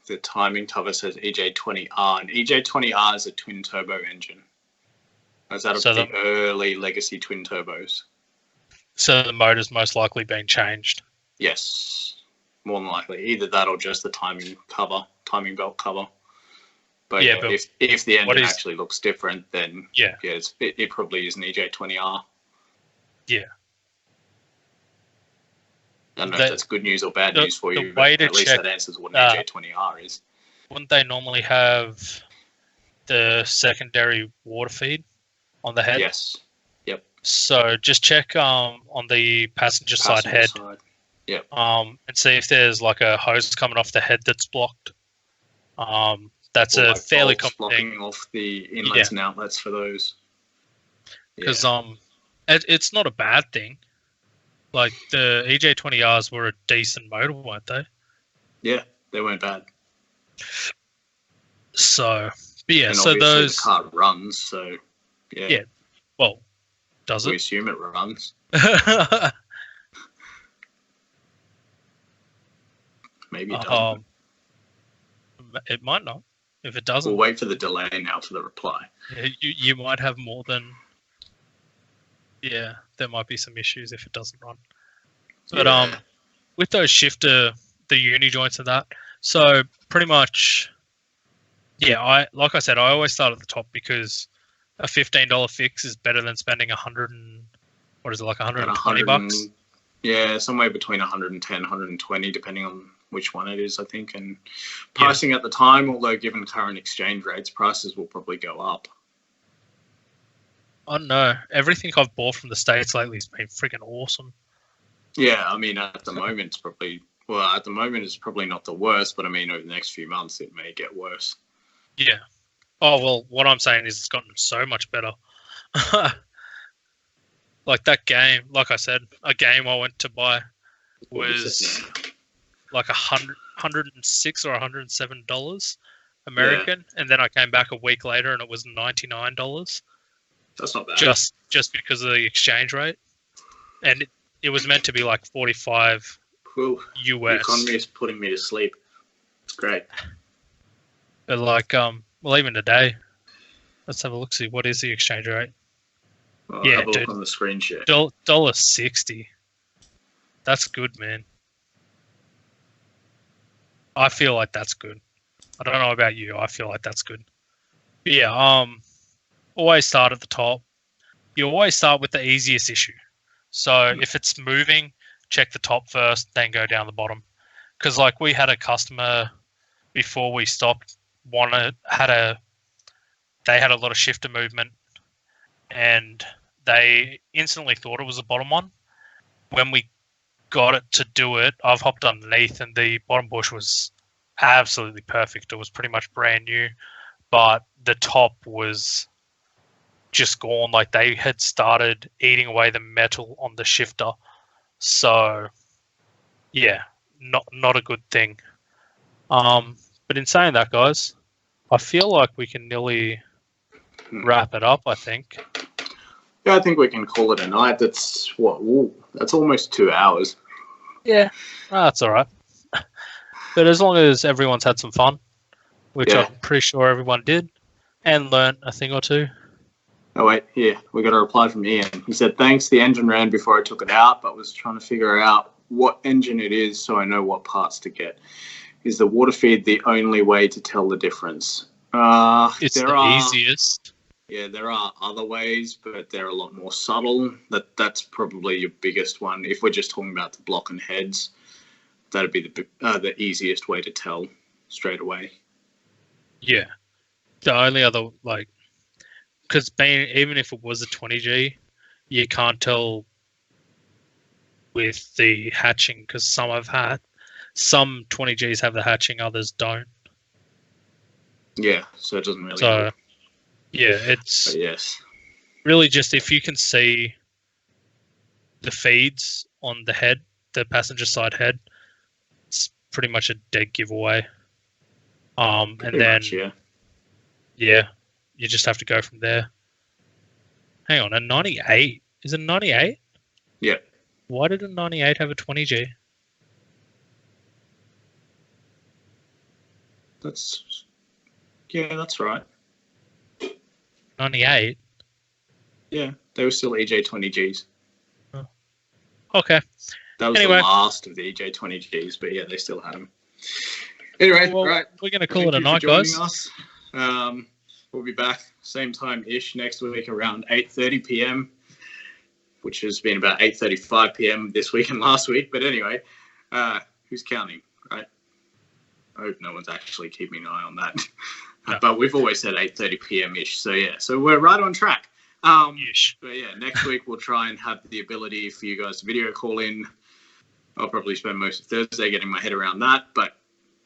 The timing cover says EJ20R, and EJ20R is a twin turbo engine. Is that the early legacy twin turbos? So the motor's most likely been changed. Yes, more than likely. Either that or just the timing belt cover. But yeah, but if the engine actually looks different, then it probably is an EJ20R. Yeah. I don't know if that's good news or bad news for you, but at least that answers what an EJ20R is. Wouldn't they normally have the secondary water feed on the head? Yes. Yep. So just check on the passenger side head. Yep. And see if there's like a hose coming off the head that's blocked. That's a fairly common thing. Blocking off the inlets and outlets for those. Because it's not a bad thing. Like the EJ20Rs were a decent motor, weren't they? Yeah, they weren't bad. So, but yeah, and so those the car runs. So yeah. Yeah. Well, does we it? assume it runs. Maybe it doesn't. It might not. If it doesn't, we'll wait for the delay now for the reply. Yeah, you might have more than. Yeah, there might be some issues if it doesn't run. But with those shifter, the uni joints and that, so pretty much, yeah. Like I said, I always start at the top because a $15 fix is better than spending $120. Yeah, somewhere between 110, 120, depending on which one it is, I think. And pricing at the time, although given current exchange rates, prices will probably go up. I don't know. Everything I've bought from the States lately has been freaking awesome. Yeah, I mean, at the moment, it's probably not the worst, but I mean, over the next few months, it may get worse. Yeah. Oh, well, what I'm saying is it's gotten so much better. Like that game, like I said, a game I went to buy was like $106 or $107 American, and then I came back a week later and it was $99. That's not bad. Just because of the exchange rate, and it was meant to be like 45 US. The economy is putting me to sleep. It's great. But like, well, even today, let's have a look. See what is the exchange rate? Well, have a look on the screen share. $1.60. That's good, man. I feel like that's good. I don't know about you. I feel like that's good. But yeah. Always start at the top. You always start with the easiest issue. So if it's moving, check the top first, then go down the bottom. Because like we had a customer before we stopped, they had a lot of shifter movement, and they instantly thought it was the bottom one. When we got it to do it, I've hopped underneath, and the bottom bush was absolutely perfect. It was pretty much brand new, but the top was just gone. Like they had started eating away the metal on the shifter. So yeah, not a good thing. But in saying that, guys, I feel like we can nearly wrap it up, I think. Yeah, I think we can call it a night. That's that's almost 2 hours. Yeah, that's all right. But as long as everyone's had some fun, which I'm pretty sure everyone did, and learned a thing or two. Oh, wait, here. We got a reply from Ian. He said, thanks, the engine ran before I took it out, but was trying to figure out what engine it is so I know what parts to get. Is the water feed the only way to tell the difference? It's the easiest. Yeah, there are other ways, but they're a lot more subtle. That's probably your biggest one. If we're just talking about the block and heads, that'd be the easiest way to tell straight away. Yeah. The only other, like, because even if it was a 20G, you can't tell with the hatching because some 20Gs have the hatching, others don't. Yeah, so it doesn't really. So yeah, it's but yes, really just if you can see the feeds on the head, the passenger side head, it's pretty much a dead giveaway. And then much, yeah, you just have to go from there. Hang on, a 98? Is it a 98? Yeah. Why did a 98 have a 20G? That's right. 98? Yeah, they were still EJ20Gs. Oh. Okay. That was anyway, the last of the EJ20Gs, but yeah, they still had them. Anyway, well, right. We're going to call it a night, guys. Us. We'll be back same time-ish next week around 8:30 p.m., which has been about 8:35 p.m. this week and last week. But anyway, who's counting, right? I hope no one's actually keeping an eye on that. No. But we've always said 8:30 p.m.-ish. So, yeah, so we're right on track. But, yeah, next week we'll try and have the ability for you guys to video call in. I'll probably spend most of Thursday getting my head around that. But,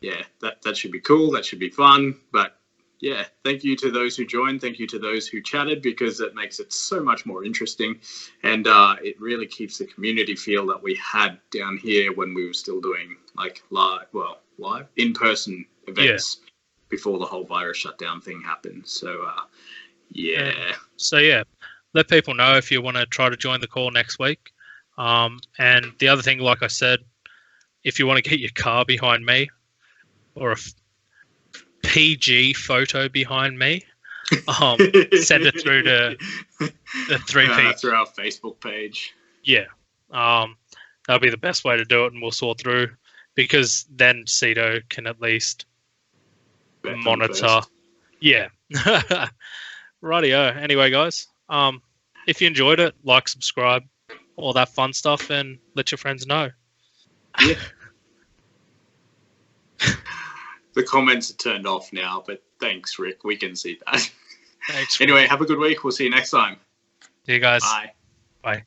yeah, that should be cool. That should be fun. But, yeah, thank you to those who joined. Thank you to those who chatted because it makes it so much more interesting. And it really keeps the community feel that we had down here when we were still doing, like, live, in-person events before the whole virus shutdown thing happened. So, yeah. So, yeah, let people know if you want to try to join the call next week. And the other thing, like I said, if you want to get your car behind me or a PG photo behind me, send it through to the 3P. Through our Facebook page. Yeah. That'll be the best way to do it, and we'll sort through because then Seto can at least monitor. Yeah. Rightio. Anyway, guys, if you enjoyed it, like, subscribe, all that fun stuff, and let your friends know. Yeah. The comments are turned off now, but thanks, Rick. We can see that. Thanks. Anyway, have a good week. We'll see you next time. See you guys. Bye. Bye.